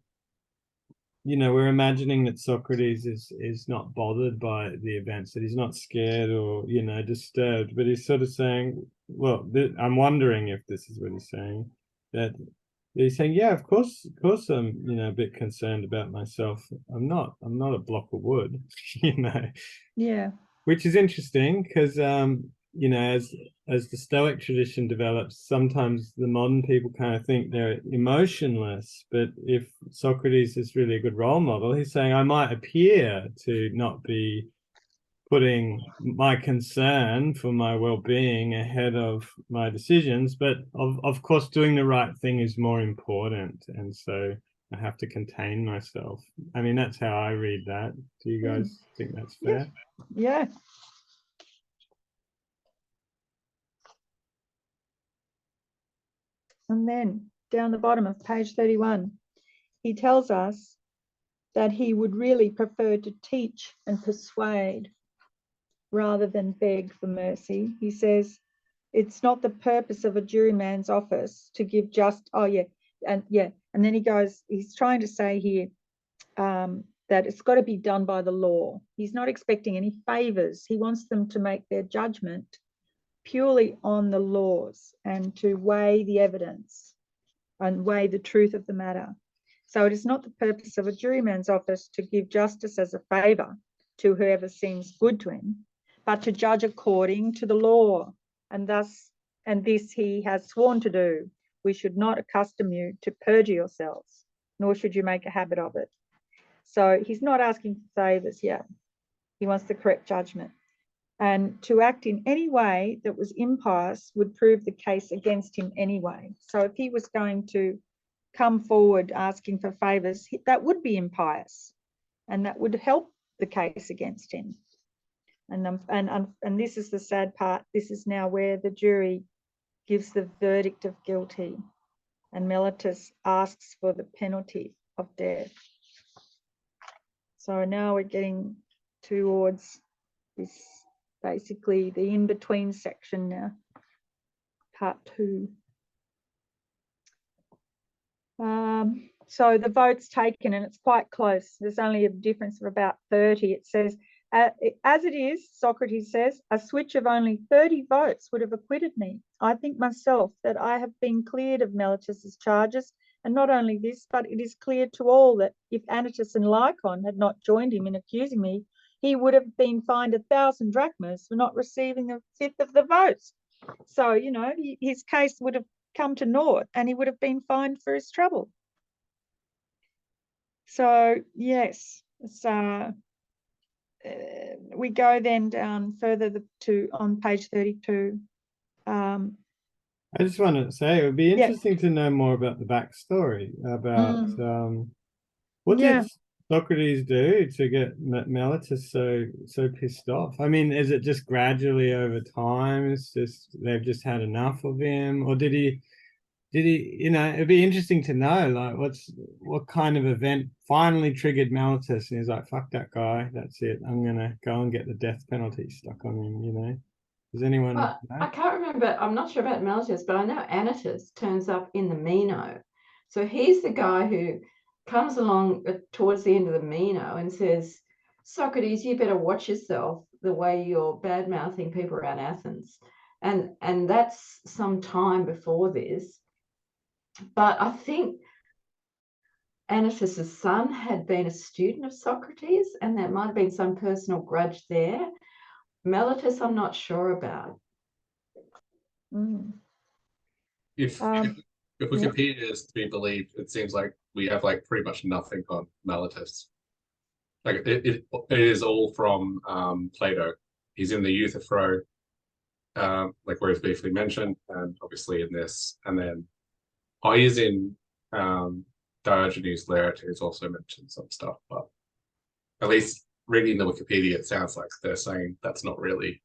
you know, we're imagining that Socrates is not bothered by the events, that he's not scared or, you know, disturbed, but he's sort of saying, well, I'm wondering if this is what he's saying, that he's saying, yeah, of course I'm, you know, a bit concerned about myself. I'm not a block of wood, you know. Yeah. Which is interesting because, you know, as the Stoic tradition develops, sometimes the modern people kind of think they're emotionless. But if Socrates is really a good role model, he's saying I might appear to not be putting my concern for my well-being ahead of my decisions, but of course doing the right thing is more important, and so I have to contain myself. I mean, that's how I read that. Do you guys think that's fair? Yeah. And then down the bottom of page 31, he tells us that he would really prefer to teach and persuade rather than beg for mercy. He says, it's not the purpose of a juryman's office to give and then he goes, he's trying to say here that it's got to be done by the law. He's not expecting any favors. He wants them to make their judgment purely on the laws and to weigh the evidence and weigh the truth of the matter. So it is not the purpose of a juryman's office to give justice as a favor to whoever seems good to him, but to judge according to the law. And this he has sworn to do, we should not accustom you to perjure yourselves, nor should you make a habit of it. So he's not asking for favors here. He wants the correct judgment. And to act in any way that was impious would prove the case against him anyway. So if he was going to come forward asking for favors, that would be impious, and that would help the case against him. And this is the sad part. This is now where the jury gives the verdict of guilty, and Meletus asks for the penalty of death. So now we're getting towards this, basically the in-between section now, part 2. So the vote's taken, and it's quite close. There's only a difference of about 30. It says, as it is, Socrates says, a switch of only 30 votes would have acquitted me. I think myself that I have been cleared of Meletus's charges, and not only this, but it is clear to all that if Anytus and Lycon had not joined him in accusing me, he would have been fined 1,000 drachmas for not receiving a fifth of the votes. So, you know, his case would have come to naught, and he would have been fined for his trouble. So, yes, we go then down further on page 32. I just want to say it would be interesting to know more about the backstory about what did Socrates do to get Meletus so pissed off? I mean, is it just gradually over time? It's just they've just had enough of him, or did he? You know, it'd be interesting to know, like, what kind of event finally triggered Meletus, and he's like, fuck that guy, that's it, I'm gonna go and get the death penalty stuck on him, you know? Does anyone know? I can't remember, I'm not sure about Meletus, but I know Anytus turns up in the Meno. So he's the guy who comes along towards the end of the Meno and says, Socrates, you better watch yourself the way you're bad-mouthing people around Athens. And that's some time before this. But I think Anytus's son had been a student of Socrates, and there might have been some personal grudge there. Meletus, I'm not sure about. If Wikipedia is to be believed, it seems like we have like pretty much nothing on Meletus. Like it is all from Plato. He's in the Euthyphro, like where he's briefly mentioned, and obviously in this, and then he's in Diogenes Laertius also mentioned some stuff, but at least reading the Wikipedia, it sounds like they're saying that's not really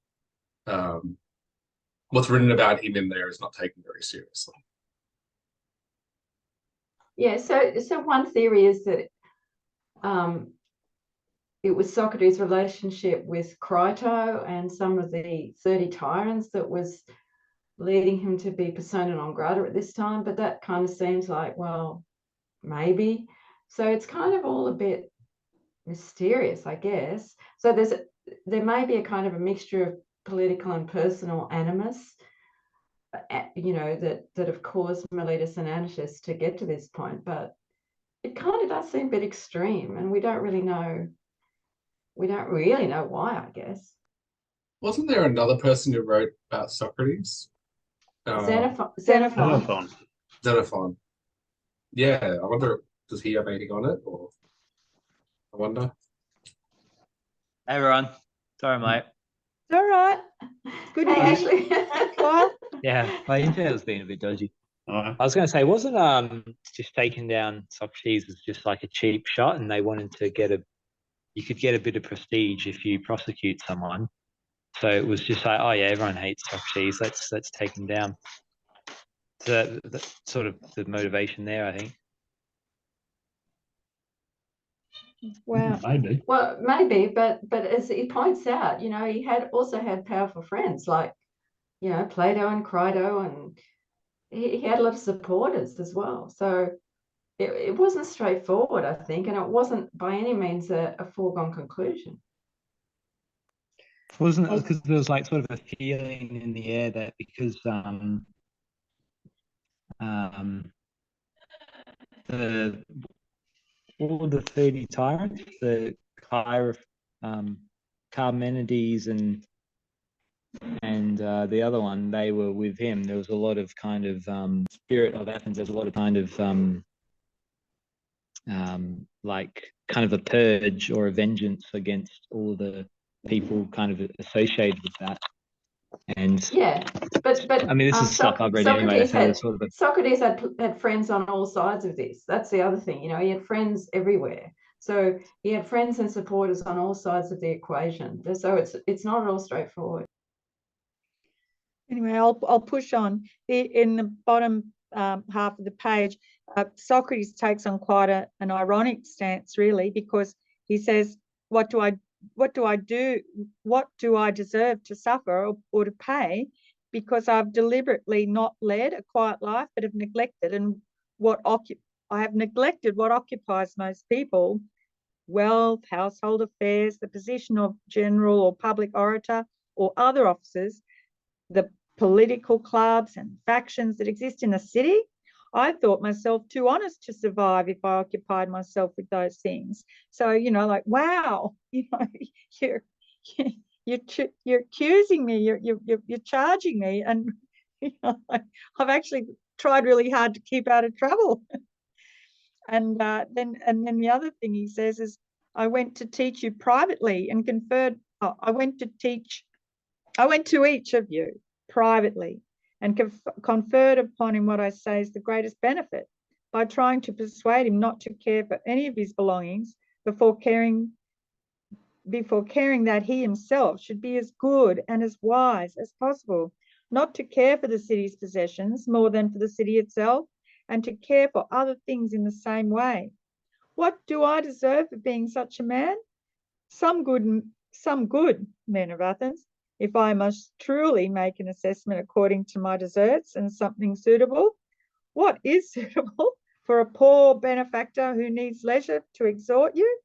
what's written about him in there is not taken very seriously. Yeah, so one theory is that it was Socrates' relationship with Crito and some of the 30 tyrants that was leading him to be persona non grata at this time, but that kind of seems like, well, maybe. So it's kind of all a bit mysterious, I guess. So there may be a kind of a mixture of political and personal animus, you know, that have caused Meletus and Anytus to get to this point, but it kind of does seem a bit extreme, and we don't really know why, I guess. Wasn't there another person who wrote about Socrates? Xenophon. Xenophon. Yeah, I wonder, does he have anything on it, or I wonder. Hey everyone, sorry mate. All right. Good Hey, morning. Ashley. Kyle. Yeah, my internet was being a bit dodgy. Alright. I was going to say, wasn't just taking down Socrates was just like a cheap shot, and they wanted to you could get a bit of prestige if you prosecute someone. So it was just like, oh yeah, everyone hates Socrates. Let's take him down. So that's sort of the motivation there, I think. Wow. Maybe. Well, maybe, but as he points out, you know, he also had powerful friends like, you know, Plato and Crito, and he had a lot of supporters as well. So it wasn't straightforward, I think, and it wasn't by any means a foregone conclusion. Wasn't it because there was like sort of a feeling in the air that because all the 30 tyrants, the Carmenides and and the other one, they were with him. There was a lot of kind of spirit of Athens. There's a lot of kind of like kind of a purge or a vengeance against all the people kind of associated with that. And yeah, but I mean, this is stuff I've read anyway. Socrates So there's sort of Socrates had friends on all sides of this. That's the other thing, you know, he had friends everywhere. So he had friends and supporters on all sides of the equation. So it's not at all straightforward. Anyway, I'll push on. In the bottom half of the page, Socrates takes on quite an ironic stance, really, because he says, what do I do? What do I deserve to suffer or to pay? Because I've deliberately not led a quiet life, but have neglected I have neglected what occupies most people: wealth, household affairs, the position of general or public orator or other officers, the political clubs and factions that exist in the city. I thought myself too honest to survive if I occupied myself with those things. So, you know, like, wow, you know, you're accusing me, you're charging me, and you know, I've actually tried really hard to keep out of trouble. And then the other thing he says is, I went to teach you privately and conferred. I went to each of you privately and conferred upon him what I say is the greatest benefit, by trying to persuade him not to care for any of his belongings before caring that he himself should be as good and as wise as possible, not to care for the city's possessions more than for the city itself, and to care for other things in the same way. What do I deserve for being such a man? Some good, men of Athens, if I must truly make an assessment according to my deserts, and something suitable. What is suitable for a poor benefactor who needs leisure to exhort you?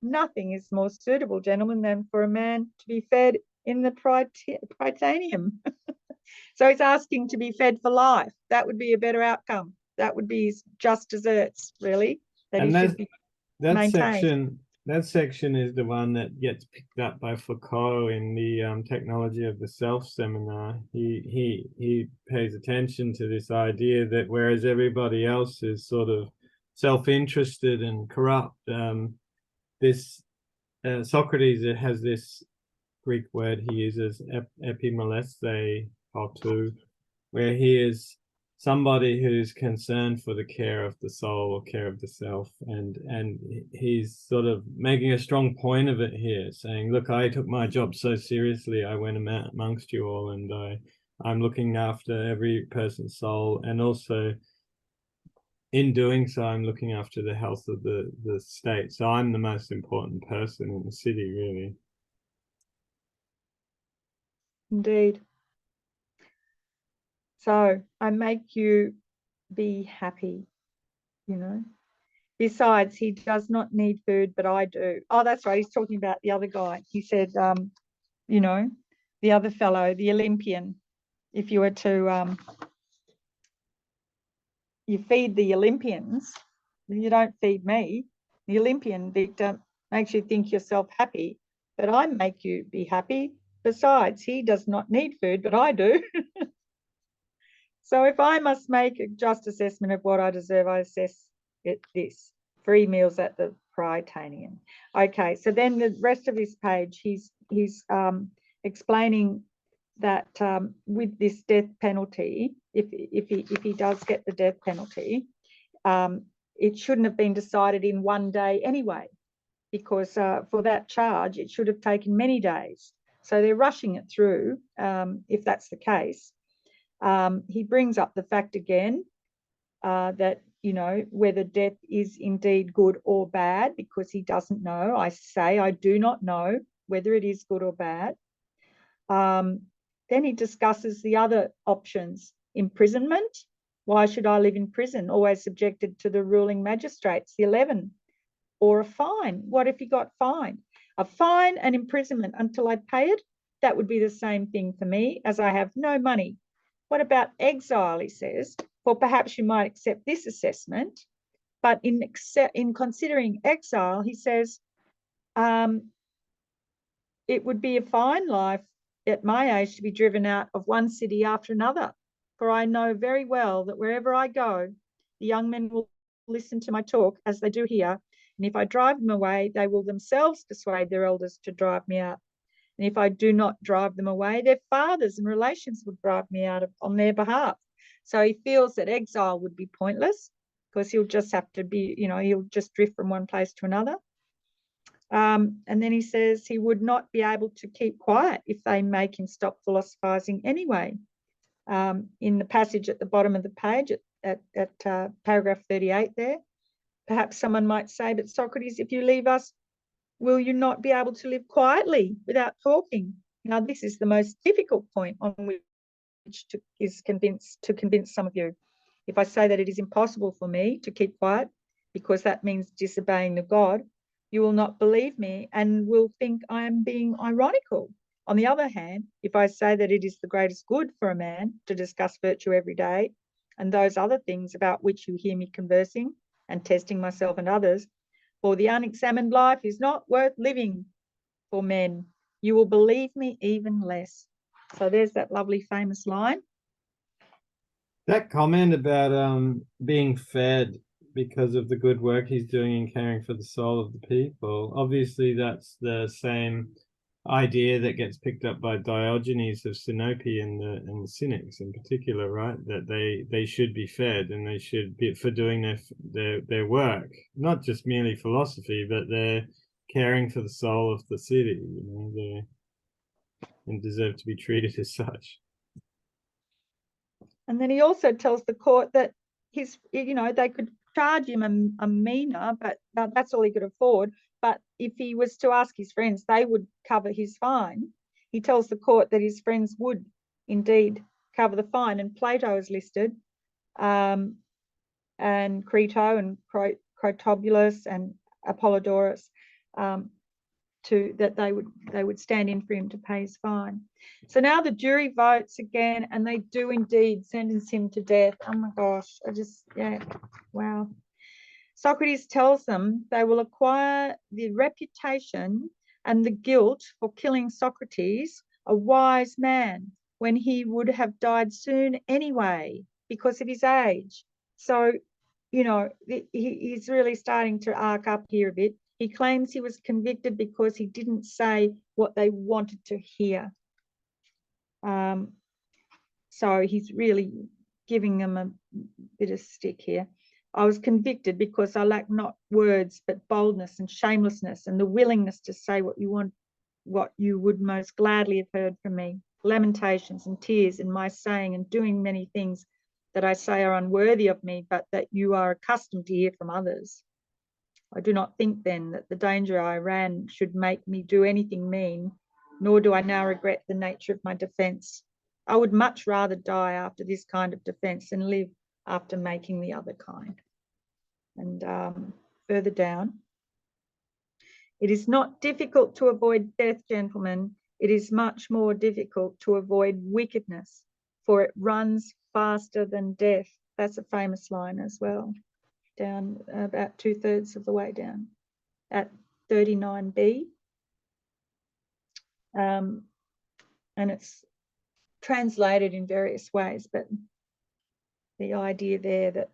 Nothing is more suitable, gentlemen, than for a man to be fed in the Prytaneum. So he's asking to be fed for life. That would be a better outcome. That would be his just deserts, really, that he should be maintained. That section is the one that gets picked up by Foucault in the Technology of the Self seminar. He pays attention to this idea that whereas everybody else is sort of self-interested and corrupt, Socrates has this Greek word he uses, epimoleste, where he is somebody who's concerned for the care of the soul or care of the self, and he's sort of making a strong point of it here, saying, look, I took my job so seriously, I went amongst you all, and I'm looking after every person's soul, and also in doing so I'm looking after the health of the state. So I'm the most important person in the city, really. Indeed. So I make you be happy, you know. Besides, he does not need food, but I do. Oh, that's right. He's talking about the other guy. He said, you know, the other fellow, the Olympian. If you were to, you feed the Olympians, you don't feed me. The Olympian, Victor, makes you think yourself happy, but I make you be happy. Besides, he does not need food, but I do. So if I must make a just assessment of what I deserve, I assess it this: 3 meals at the Prytaneum. Okay, so then the rest of this page, he's explaining that with this death penalty, if he does get the death penalty, it shouldn't have been decided in one day anyway, because for that charge, it should have taken many days. So they're rushing it through, if that's the case. He brings up the fact again that, you know, whether death is indeed good or bad, because he doesn't know. I say I do not know whether it is good or bad. Then he discusses the other options. Imprisonment. Why should I live in prison, always subjected to the ruling magistrates, the 11? Or a fine. What if he got fined? A fine and imprisonment until I pay it? That would be the same thing for me, as I have no money. What about exile, he says? Well, perhaps you might accept this assessment, but in considering exile, he says, it would be a fine life at my age to be driven out of one city after another. For I know very well that wherever I go, the young men will listen to my talk as they do here. And if I drive them away, they will themselves persuade their elders to drive me out. And if I do not drive them away, their fathers and relations would drive me out on their behalf. So he feels that exile would be pointless because he'll just have to be, he'll just drift from one place to another. And then he says he would not be able to keep quiet if they make him stop philosophizing anyway. In the passage at the bottom of the page at paragraph 38 there, perhaps someone might say, but Socrates, if you leave us, will you not be able to live quietly without talking? Now, this is the most difficult point on which to convince some of you. If I say that it is impossible for me to keep quiet because that means disobeying the God, you will not believe me and will think I am being ironical. On the other hand, if I say that it is the greatest good for a man to discuss virtue every day and those other things about which you hear me conversing and testing myself and others, for the unexamined life is not worth living for men, you will believe me even less. So there's that lovely famous line. That comment about being fed because of the good work he's doing in caring for the soul of the people, obviously that's the same idea that gets picked up by Diogenes of Sinope and the Cynics in particular, right? That they should be fed and they should be for doing their work, not just merely philosophy, but they're caring for the soul of the city, and deserve to be treated as such. And then he also tells the court that they could charge him a mina, but that's all he could afford. But if he was to ask his friends, they would cover his fine. He tells the court that his friends would indeed cover the fine, and Plato is listed, and Crito and Critobulus and Apollodorus, that they would stand in for him to pay his fine. So now the jury votes again, and they do indeed sentence him to death. Oh my gosh, wow. Socrates tells them they will acquire the reputation and the guilt for killing Socrates, a wise man, when he would have died soon anyway because of his age. So, he's really starting to arc up here a bit. He claims he was convicted because he didn't say what they wanted to hear. So he's really giving them a bit of stick here. I was convicted because I lack not words, but boldness and shamelessness and the willingness to say what you would most gladly have heard from me. Lamentations and tears in my saying and doing many things that I say are unworthy of me, but that you are accustomed to hear from others. I do not think then that the danger I ran should make me do anything mean, nor do I now regret the nature of my defence. I would much rather die after this kind of defence than live after making the other kind. And further down, it is not difficult to avoid death, gentlemen. It is much more difficult to avoid wickedness, for it runs faster than death. That's a famous line as well, down about 2/3 of the way down at 39b. And it's translated in various ways, but the idea there that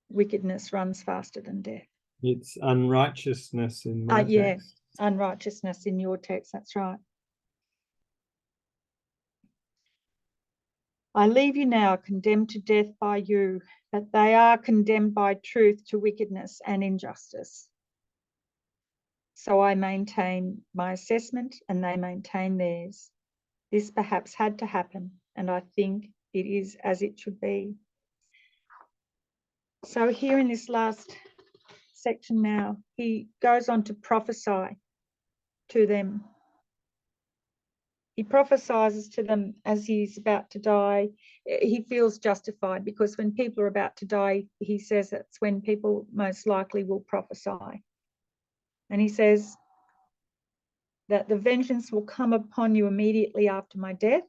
wickedness runs faster than death. It's unrighteousness in my text. Unrighteousness in your text, that's right. I leave you now condemned to death by you, but they are condemned by truth to wickedness and injustice. So I maintain my assessment and they maintain theirs. This perhaps had to happen, and I think it is as it should be. So here in this last section now, he goes on to prophesy to them. He prophesies to them as he's about to die. He feels justified because when people are about to die, he says that's when people most likely will prophesy. And he says that the vengeance will come upon you immediately after my death,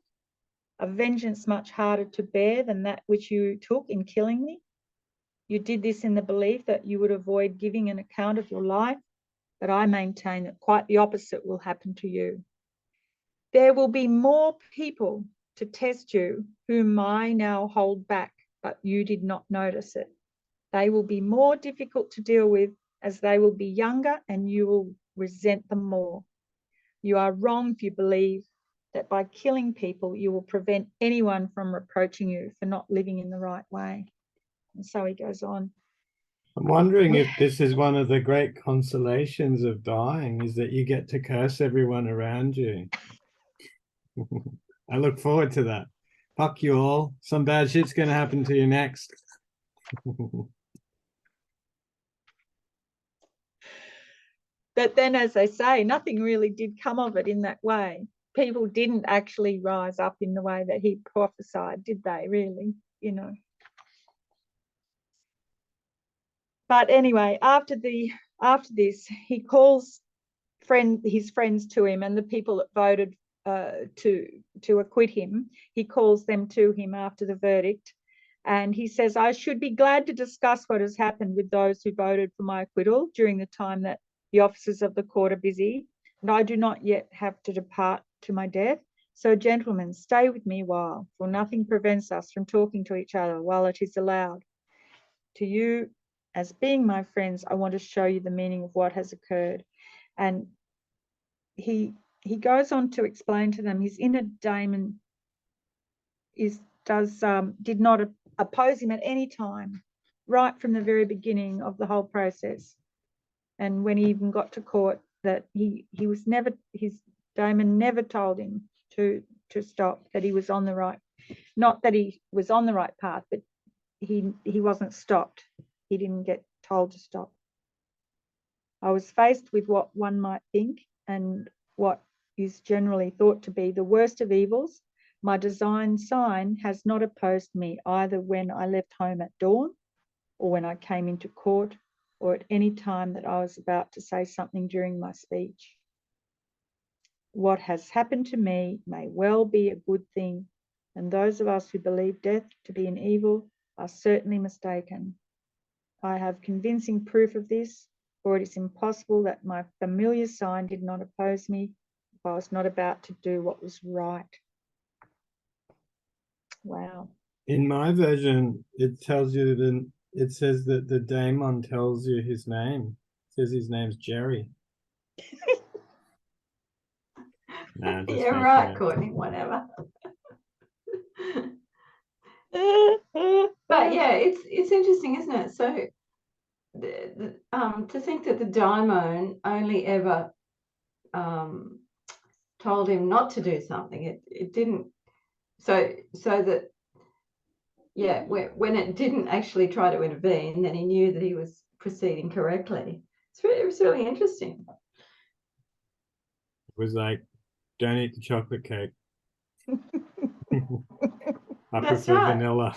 a vengeance much harder to bear than that which you took in killing me. You did this in the belief that you would avoid giving an account of your life, but I maintain that quite the opposite will happen to you. There will be more people to test you whom I now hold back, but you did not notice it. They will be more difficult to deal with as they will be younger and you will resent them more. You are wrong if you believe that by killing people, you will prevent anyone from reproaching you for not living in the right way. And so he goes on. I'm wondering if this is one of the great consolations of dying, is that you get to curse everyone around you. I look forward to that. Fuck you all. Some bad shit's going to happen to you next. But then, as they say, nothing really did come of it in that way. People didn't actually rise up in the way that he prophesied, did they, really? You know. But anyway, after this, he calls his friends to him, and the people that voted to acquit him, he calls them to him after the verdict. And he says, I should be glad to discuss what has happened with those who voted for my acquittal during the time that the officers of the court are busy, and I do not yet have to depart to my death. So, gentlemen, stay with me a while, for nothing prevents us from talking to each other while it is allowed. To you, as being my friends, I want to show you the meaning of what has occurred. And he goes on to explain to them his inner daemon did not oppose him at any time, right from the very beginning of the whole process. And when he even got to court, that his daemon never told him to stop, that he was on the right, not that he was on the right path, but he wasn't stopped. He didn't get told to stop. I was faced with what one might think and what is generally thought to be the worst of evils. My design sign has not opposed me either when I left home at dawn or when I came into court or at any time that I was about to say something during my speech. What has happened to me may well be a good thing, and those of us who believe death to be an evil are certainly mistaken. I have convincing proof of this, for it is impossible that my familiar sign did not oppose me if I was not about to do what was right. Wow. In my version, it tells you it says that the daemon tells you his name. It says his name's Jerry. Nah, Yeah, right, Courtney, whatever. But yeah, it's interesting, isn't it? So to think that the daimon only ever told him not to do something, it didn't, so that, yeah, when it didn't actually try to intervene, then he knew that he was proceeding correctly. It was really interesting. It was like, don't eat the chocolate cake. I That's prefer right. vanilla.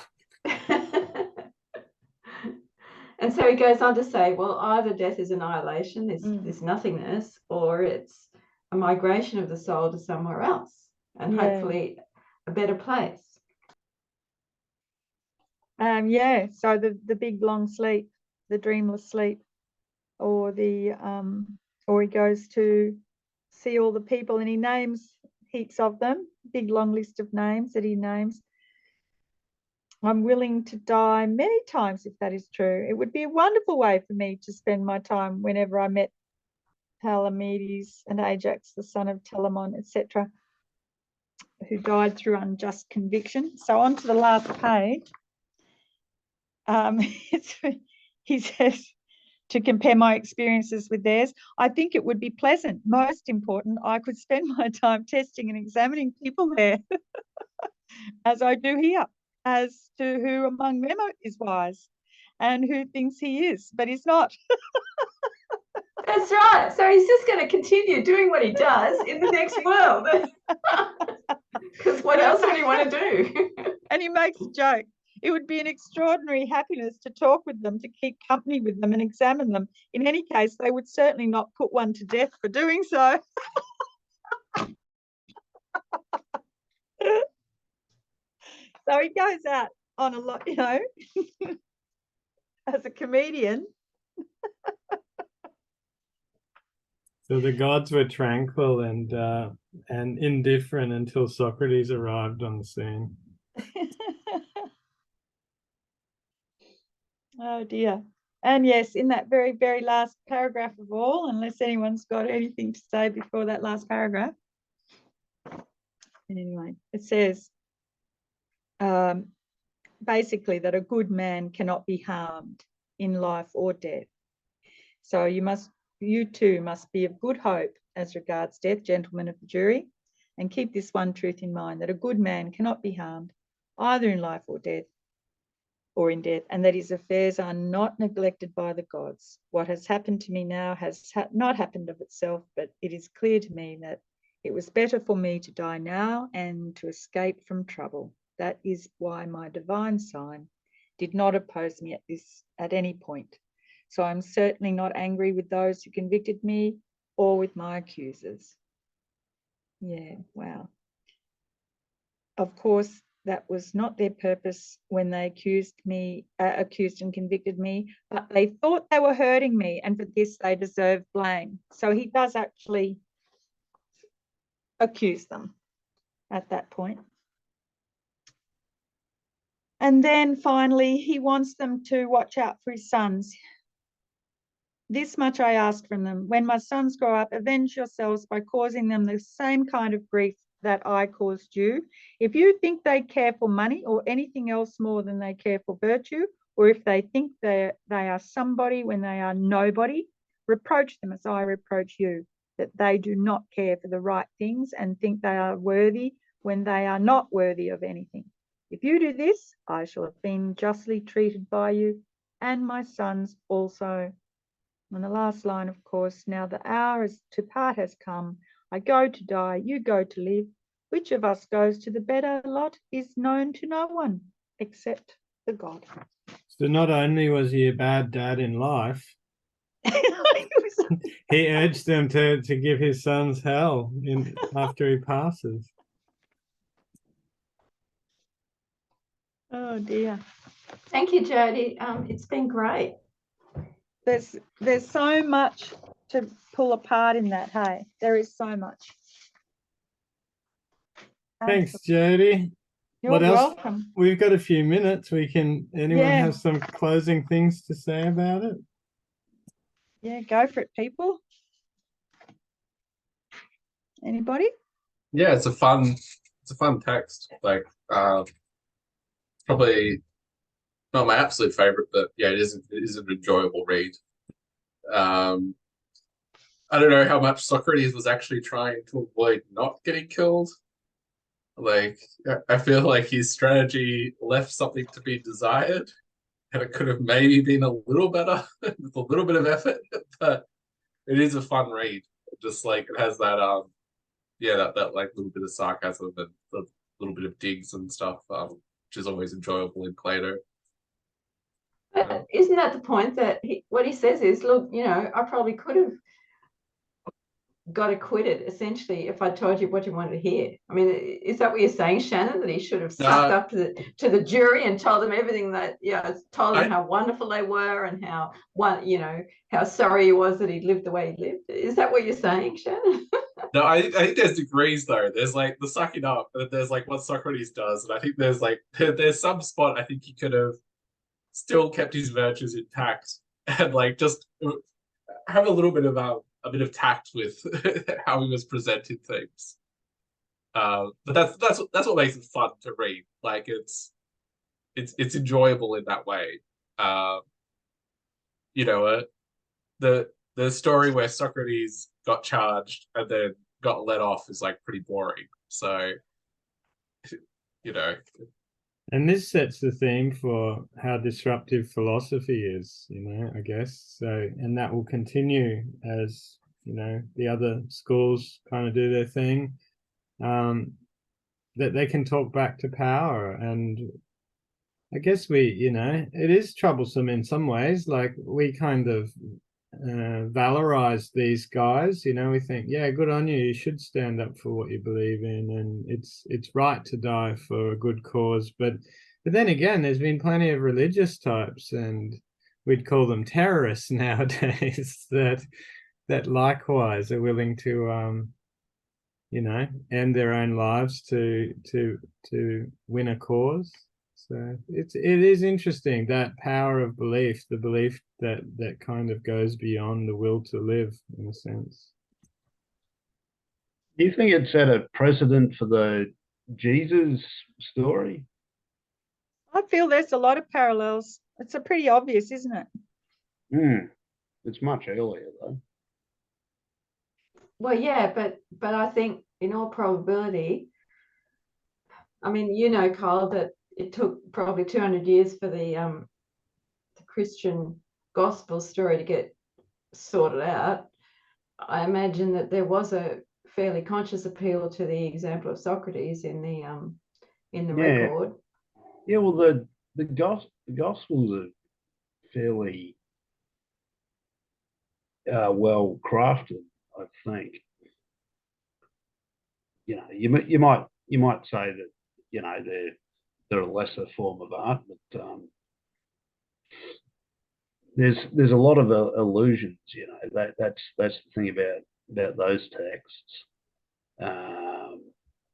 And so he goes on to say, well, either death is annihilation, this nothingness, or it's a migration of the soul to somewhere else, and hopefully a better place. Yeah, so the big long sleep, the dreamless sleep, or or he goes to see all the people and he names heaps of them, big long list of names that he names. I'm willing to die many times if that is true. It would be a wonderful way for me to spend my time whenever I met Palamedes and Ajax, the son of Telamon, etc., who died through unjust conviction. So on to the last page. He says, to compare my experiences with theirs, I think it would be pleasant. Most important, I could spend my time testing and examining people there, as I do here, as to who among them is wise and who thinks he is, but is not. That's right. So he's just going to continue doing what he does in the next world. Because what else would he want to do? And he makes a joke. It would be an extraordinary happiness to talk with them, to keep company with them and examine them. In any case, they would certainly not put one to death for doing so. So he goes out on a lot, you know, as a comedian. So the gods were tranquil and indifferent until Socrates arrived on the scene. Oh dear. And yes, in that very, very last paragraph of all, unless anyone's got anything to say before that last paragraph. Anyway, it says basically that a good man cannot be harmed in life or death. So you too must be of good hope as regards death, gentlemen of the jury, and keep this one truth in mind, that a good man cannot be harmed either in life or death, or in death, and that his affairs are not neglected by the gods. What has happened to me now has not happened of itself, but it is clear to me that it was better for me to die now and to escape from trouble. That is why my divine sign did not oppose me at any point. So I'm certainly not angry with those who convicted me or with my accusers. Yeah, wow. Of course, that was not their purpose when they accused and convicted me, but they thought they were hurting me, and for this they deserve blame. So he does actually accuse them at that point. And then finally, he wants them to watch out for his sons. This much I ask from them: when my sons grow up, avenge yourselves by causing them the same kind of grief that I caused you. If you think they care for money or anything else more than they care for virtue, or if they think they are somebody when they are nobody, reproach them as I reproach you, that they do not care for the right things and think they are worthy when they are not worthy of anything. If you do this, I shall have been justly treated by you, and my sons also. And the last line, of course: now the hour to part has come. I go to die, you go to live. Which of us goes to the better lot is known to no one except the God. So not only was he a bad dad in life, he urged them to give his sons hell after he passes. Oh dear. Thank you, Jody. It's been great. There's so much to pull apart in that, hey? There is so much. Thanks, Jody. You're what else? welcome. We've got a few minutes. Anyone Yeah. have some closing things to say about it? Yeah, go for it, people. Anybody? Yeah, it's a fun text. Like probably not my absolute favorite, but yeah, it is an enjoyable read. I don't know how much Socrates was actually trying to avoid not getting killed. Like, I feel like his strategy left something to be desired, and it could have maybe been a little better with a little bit of effort, but it is a fun read. Just like it has that that like little bit of sarcasm and a little bit of digs and stuff, which is always enjoyable in Plato. But isn't that the point, that what he says is, look, I probably could have got acquitted essentially if I told you what you wanted to hear. I mean, is that what you're saying, Shannon, that he should have sucked up to the jury and told them everything, that told them how wonderful they were and how sorry he was that he lived the way he lived? Is that what you're saying, Shannon? No, I think there's degrees though. There's like the sucking up, and there's like what Socrates does, and I think there's some spot I think he could have still kept his virtues intact and like just have a little bit of tact with how he was presenting things. But that's what makes it fun to read. Like it's enjoyable in that way. The story where Socrates got charged and then got let off is like pretty boring. So, And this sets the theme for how disruptive philosophy is, I guess. So, and that will continue as, the other schools kind of do their thing, that they can talk back to power. And I guess it is troublesome in some ways. Like we kind of valorize these guys, we think, yeah, good on you, you should stand up for what you believe in, and it's right to die for a good cause. But then again, there's been plenty of religious types, and we'd call them terrorists nowadays, that that likewise are willing to end their own lives to win a cause. So it is interesting, that power of belief, the belief that kind of goes beyond the will to live, in a sense. Do you think it set a precedent for the Jesus story? I feel there's a lot of parallels. It's a pretty obvious, isn't it? It's much earlier though. Well, yeah, but I think in all probability, I mean, Kyle, that it took probably 200 years for the Christian gospel story to get sorted out. I imagine that there was a fairly conscious appeal to the example of Socrates in the record. Yeah, well, the gospels are fairly well crafted, I think. You might say that they're a lesser form of art, but there's a lot of illusions. That's the thing about those texts,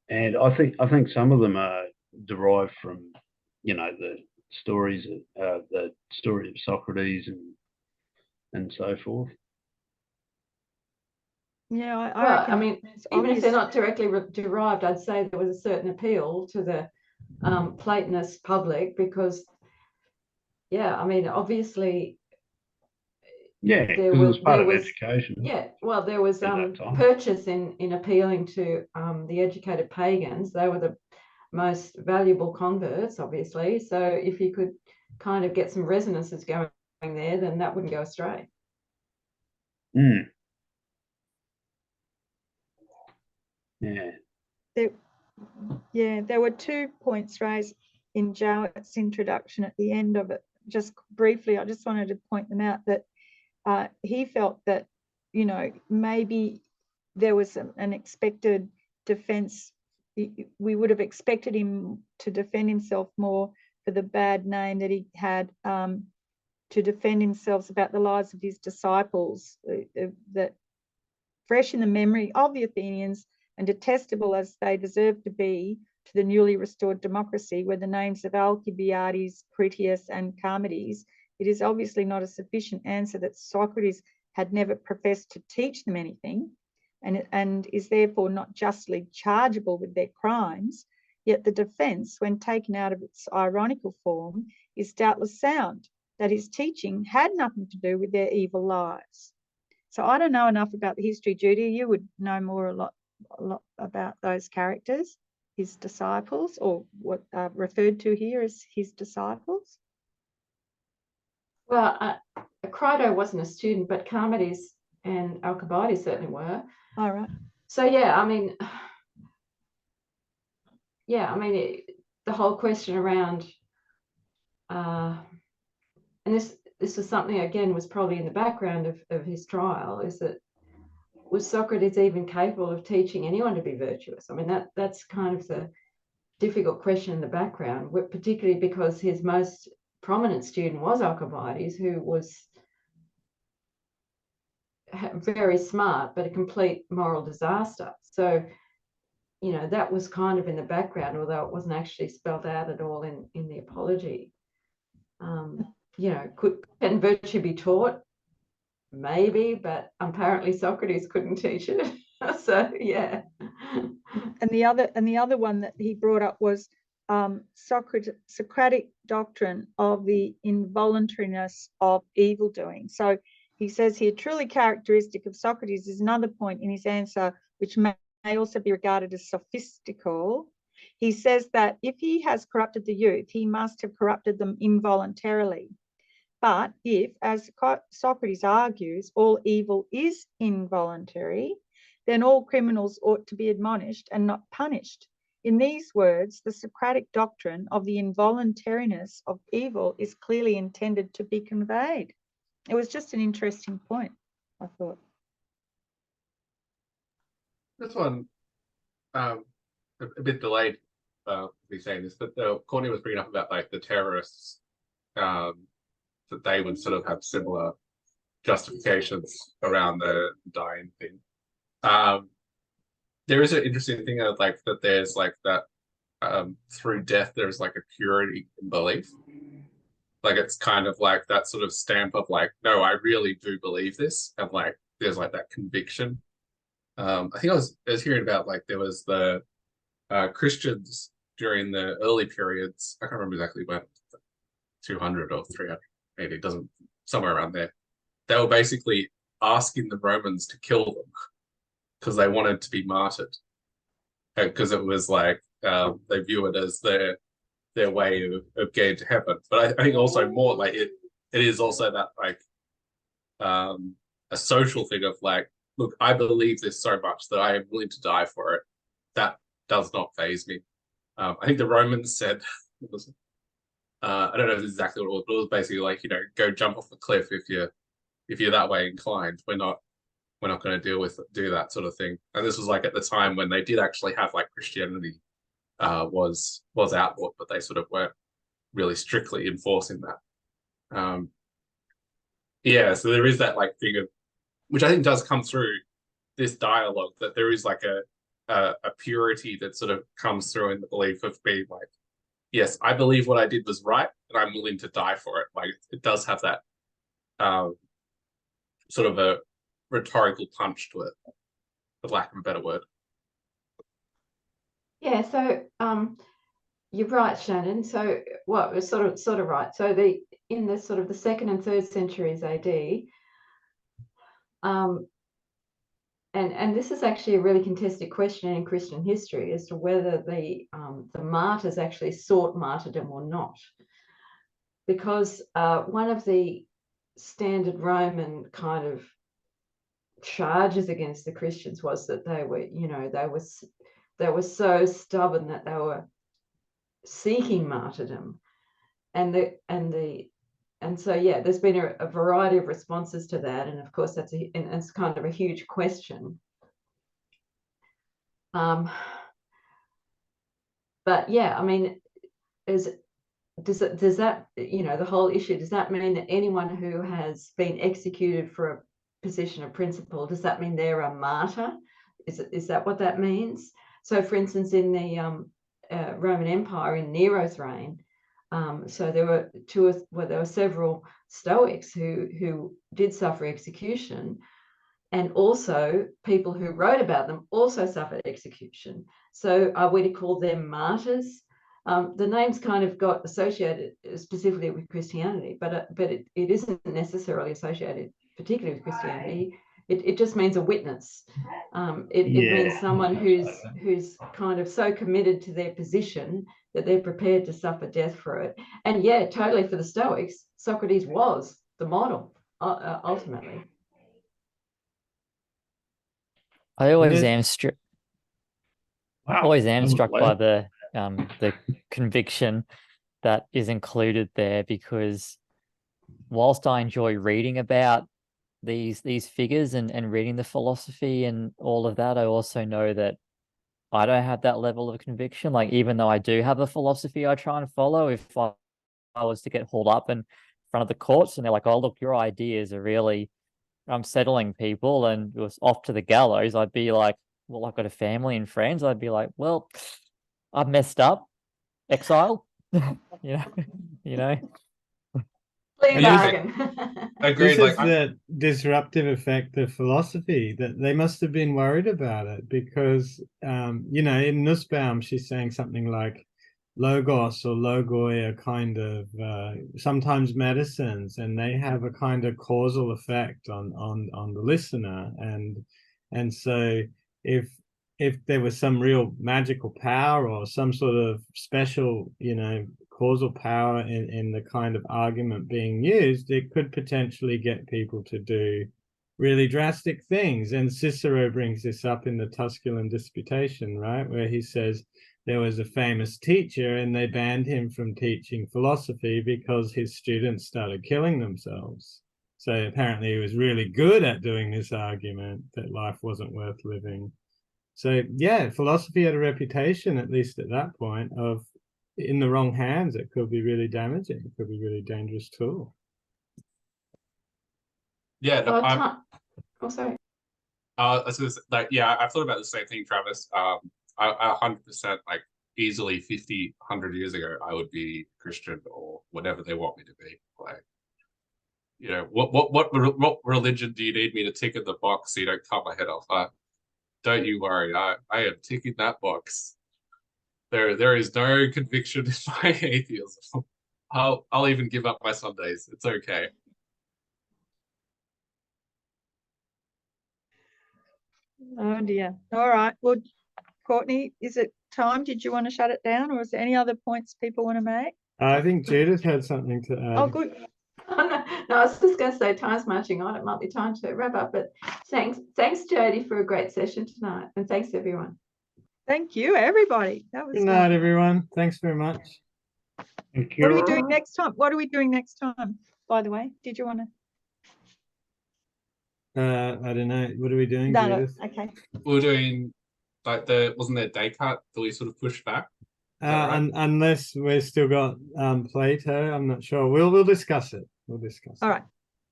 and I think some of them are derived from the stories of the story of Socrates and so forth. Yeah, I Well, reckon I mean, it's even if obvious. they're not directly derived, I'd say there was a certain appeal to the Platonist public because, yeah, I mean, obviously, Yeah, because it was part of education. Yeah, well, there was at that time. purchase in appealing to the educated pagans. They were the most valuable converts, obviously. So if you could kind of get some resonances going there, then that wouldn't go astray. Yeah. There were 2 points raised in Jowett's introduction at the end of it. Just briefly, I just wanted to point them out, that he felt that, maybe there was an expected defense. We would have expected him to defend himself more for the bad name that he had, to defend himself about the lives of his disciples, that fresh in the memory of the Athenians and detestable as they deserved to be to the newly restored democracy, were the names of Alcibiades, Critias, and Charmides. It is obviously not a sufficient answer that Socrates had never professed to teach them anything, and is therefore not justly chargeable with their crimes. Yet the defence, when taken out of its ironical form, is doubtless sound, that his teaching had nothing to do with their evil lives. So I don't know enough about the history, Judy. You would know a lot about those characters, his disciples, or what are referred to here as his disciples. Well, Crito wasn't a student, but Charmides and Alcibiades certainly were. All right. So yeah, I mean, the whole question around, and this was something, again, was probably in the background of his trial, is that was Socrates even capable of teaching anyone to be virtuous? I mean, that's kind of the difficult question in the background, particularly because his most prominent student was Alcibiades, who was very smart, but a complete moral disaster. So, that was kind of in the background, although it wasn't actually spelled out at all in the Apology. Can virtue be taught? Maybe, but apparently Socrates couldn't teach it. So yeah. And the other one that he brought up was Socratic doctrine of the involuntariness of evil doing. So he says here, truly characteristic of Socrates is another point in his answer, which may also be regarded as sophistical. He says that if he has corrupted the youth, he must have corrupted them involuntarily. But if, as Socrates argues, all evil is involuntary, then all criminals ought to be admonished and not punished. In these words, the Socratic doctrine of the involuntariness of evil is clearly intended to be conveyed. It was just an interesting point, I thought. This one, a bit delayed, me saying this, but Courtney was bringing up about like the terrorists, that they would sort of have similar justifications around the dying thing. There is an interesting thing of like that there's like that through death there's like a purity in belief. Like it's kind of like that sort of stamp of like, no, I really do believe this, and like there's like that conviction. I think I was hearing about like there was the Christians during the early periods. I can't remember exactly when, 200 or 300, maybe it doesn't, somewhere around there. They were basically asking the Romans to kill them because they wanted to be martyred, because it was like they view it as their way of getting to heaven. But I think also more like it is also that like a social thing of like, look, I believe this so much that I am willing to die for it. That does not faze me. I think the Romans said, I don't know exactly what it was, but it was basically like, you know, go jump off the cliff if you're that way inclined. We're not going to do that sort of thing. And this was like at the time when they did actually have like Christianity was outlawed, but they sort of weren't really strictly enforcing that. Yeah, so there is that like thing of, which I think does come through this dialogue, that there is like a purity that sort of comes through in the belief of being like, yes, I believe what I did was right, and I'm willing to die for it. Like it does have that sort of a rhetorical punch to it, for lack of a better word. Yeah, so you're right, Shannon. So what was sort of right. So in the sort of the 2nd and 3rd centuries AD, and this is actually a really contested question in Christian history as to whether the martyrs actually sought martyrdom or not, because one of the standard Roman kind of charges against the Christians was that they were, you know, they were so stubborn that they were seeking martyrdom, and so yeah, there's been a variety of responses to that, and of course it's kind of a huge question. But yeah, I mean, does that, you know, the whole issue, does that mean that anyone who has been executed for a position of principle, does that mean they're a martyr? Is that what that means? So for instance, in the Roman Empire, in Nero's reign, so there were several Stoics who did suffer execution, and also people who wrote about them also suffered execution. So are we to call them martyrs? The names kind of got associated specifically with Christianity, but it isn't necessarily associated particularly with Christianity. It just means a witness. It means someone who's kind of so committed to their position that they're prepared to suffer death for it. And yeah, totally, for the Stoics, Socrates was the model ultimately. I always am struck by the conviction that is included there, because whilst I enjoy reading about these figures and reading the philosophy and all of that, I also know that I don't have that level of conviction. Like, even though I do have a philosophy I try and follow, if I was to get hauled up in front of the courts and they're like, oh, look, your ideas are really unsettling people and it was off to the gallows, I'd be like, well, I've got a family and friends. I'd be like, well, I've messed up, exile. you know. Plea bargain. Agreed. This is the disruptive effect of philosophy, that they must have been worried about it, because you know, in Nussbaum she's saying something like logos or logoi are kind of sometimes medicines, and they have a kind of causal effect on the listener, and so if there was some real magical power or some sort of special, you know, causal power in the kind of argument being used, it could potentially get people to do really drastic things. And Cicero brings this up in the Tusculan Disputation, right, where he says there was a famous teacher and they banned him from teaching philosophy because his students started killing themselves. So apparently he was really good at doing this argument that life wasn't worth living. So yeah, philosophy had a reputation, at least at that point, of, in the wrong hands, it could be really damaging. It could be a really dangerous tool. Yeah, no, Oh, sorry. like, yeah, I've thought about the same thing, Travis. I 100% like easily 50, 100 years ago, I would be Christian or whatever they want me to be. Like, you know, what religion do you need me to tick in the box so you don't cut my head off? Don't you worry, I am ticking that box. There is no conviction in my atheism. I'll even give up my Sundays. It's okay. Oh dear. All right. Well, Courtney, is it time? Did you want to shut it down, or is there any other points people want to make? I think Judith had something to add. Oh, good. No, I was just going to say time's marching on. It might be time to wrap up. But thanks, Jodie, for a great session tonight, and thanks everyone. Thank you, everybody. That was Good night, everyone. Thanks very much. Thank What are you. we doing next time? What are we doing next time? By the way, did you want to? I don't know. What are we doing, No, Judith? okay. We're doing like wasn't there Descartes that we sort of pushed back? Right? Unless we've still got Plato, I'm not sure. We'll discuss it. We'll discuss All it. right.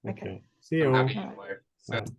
Okay. See you I'm all. happy either way. Bye.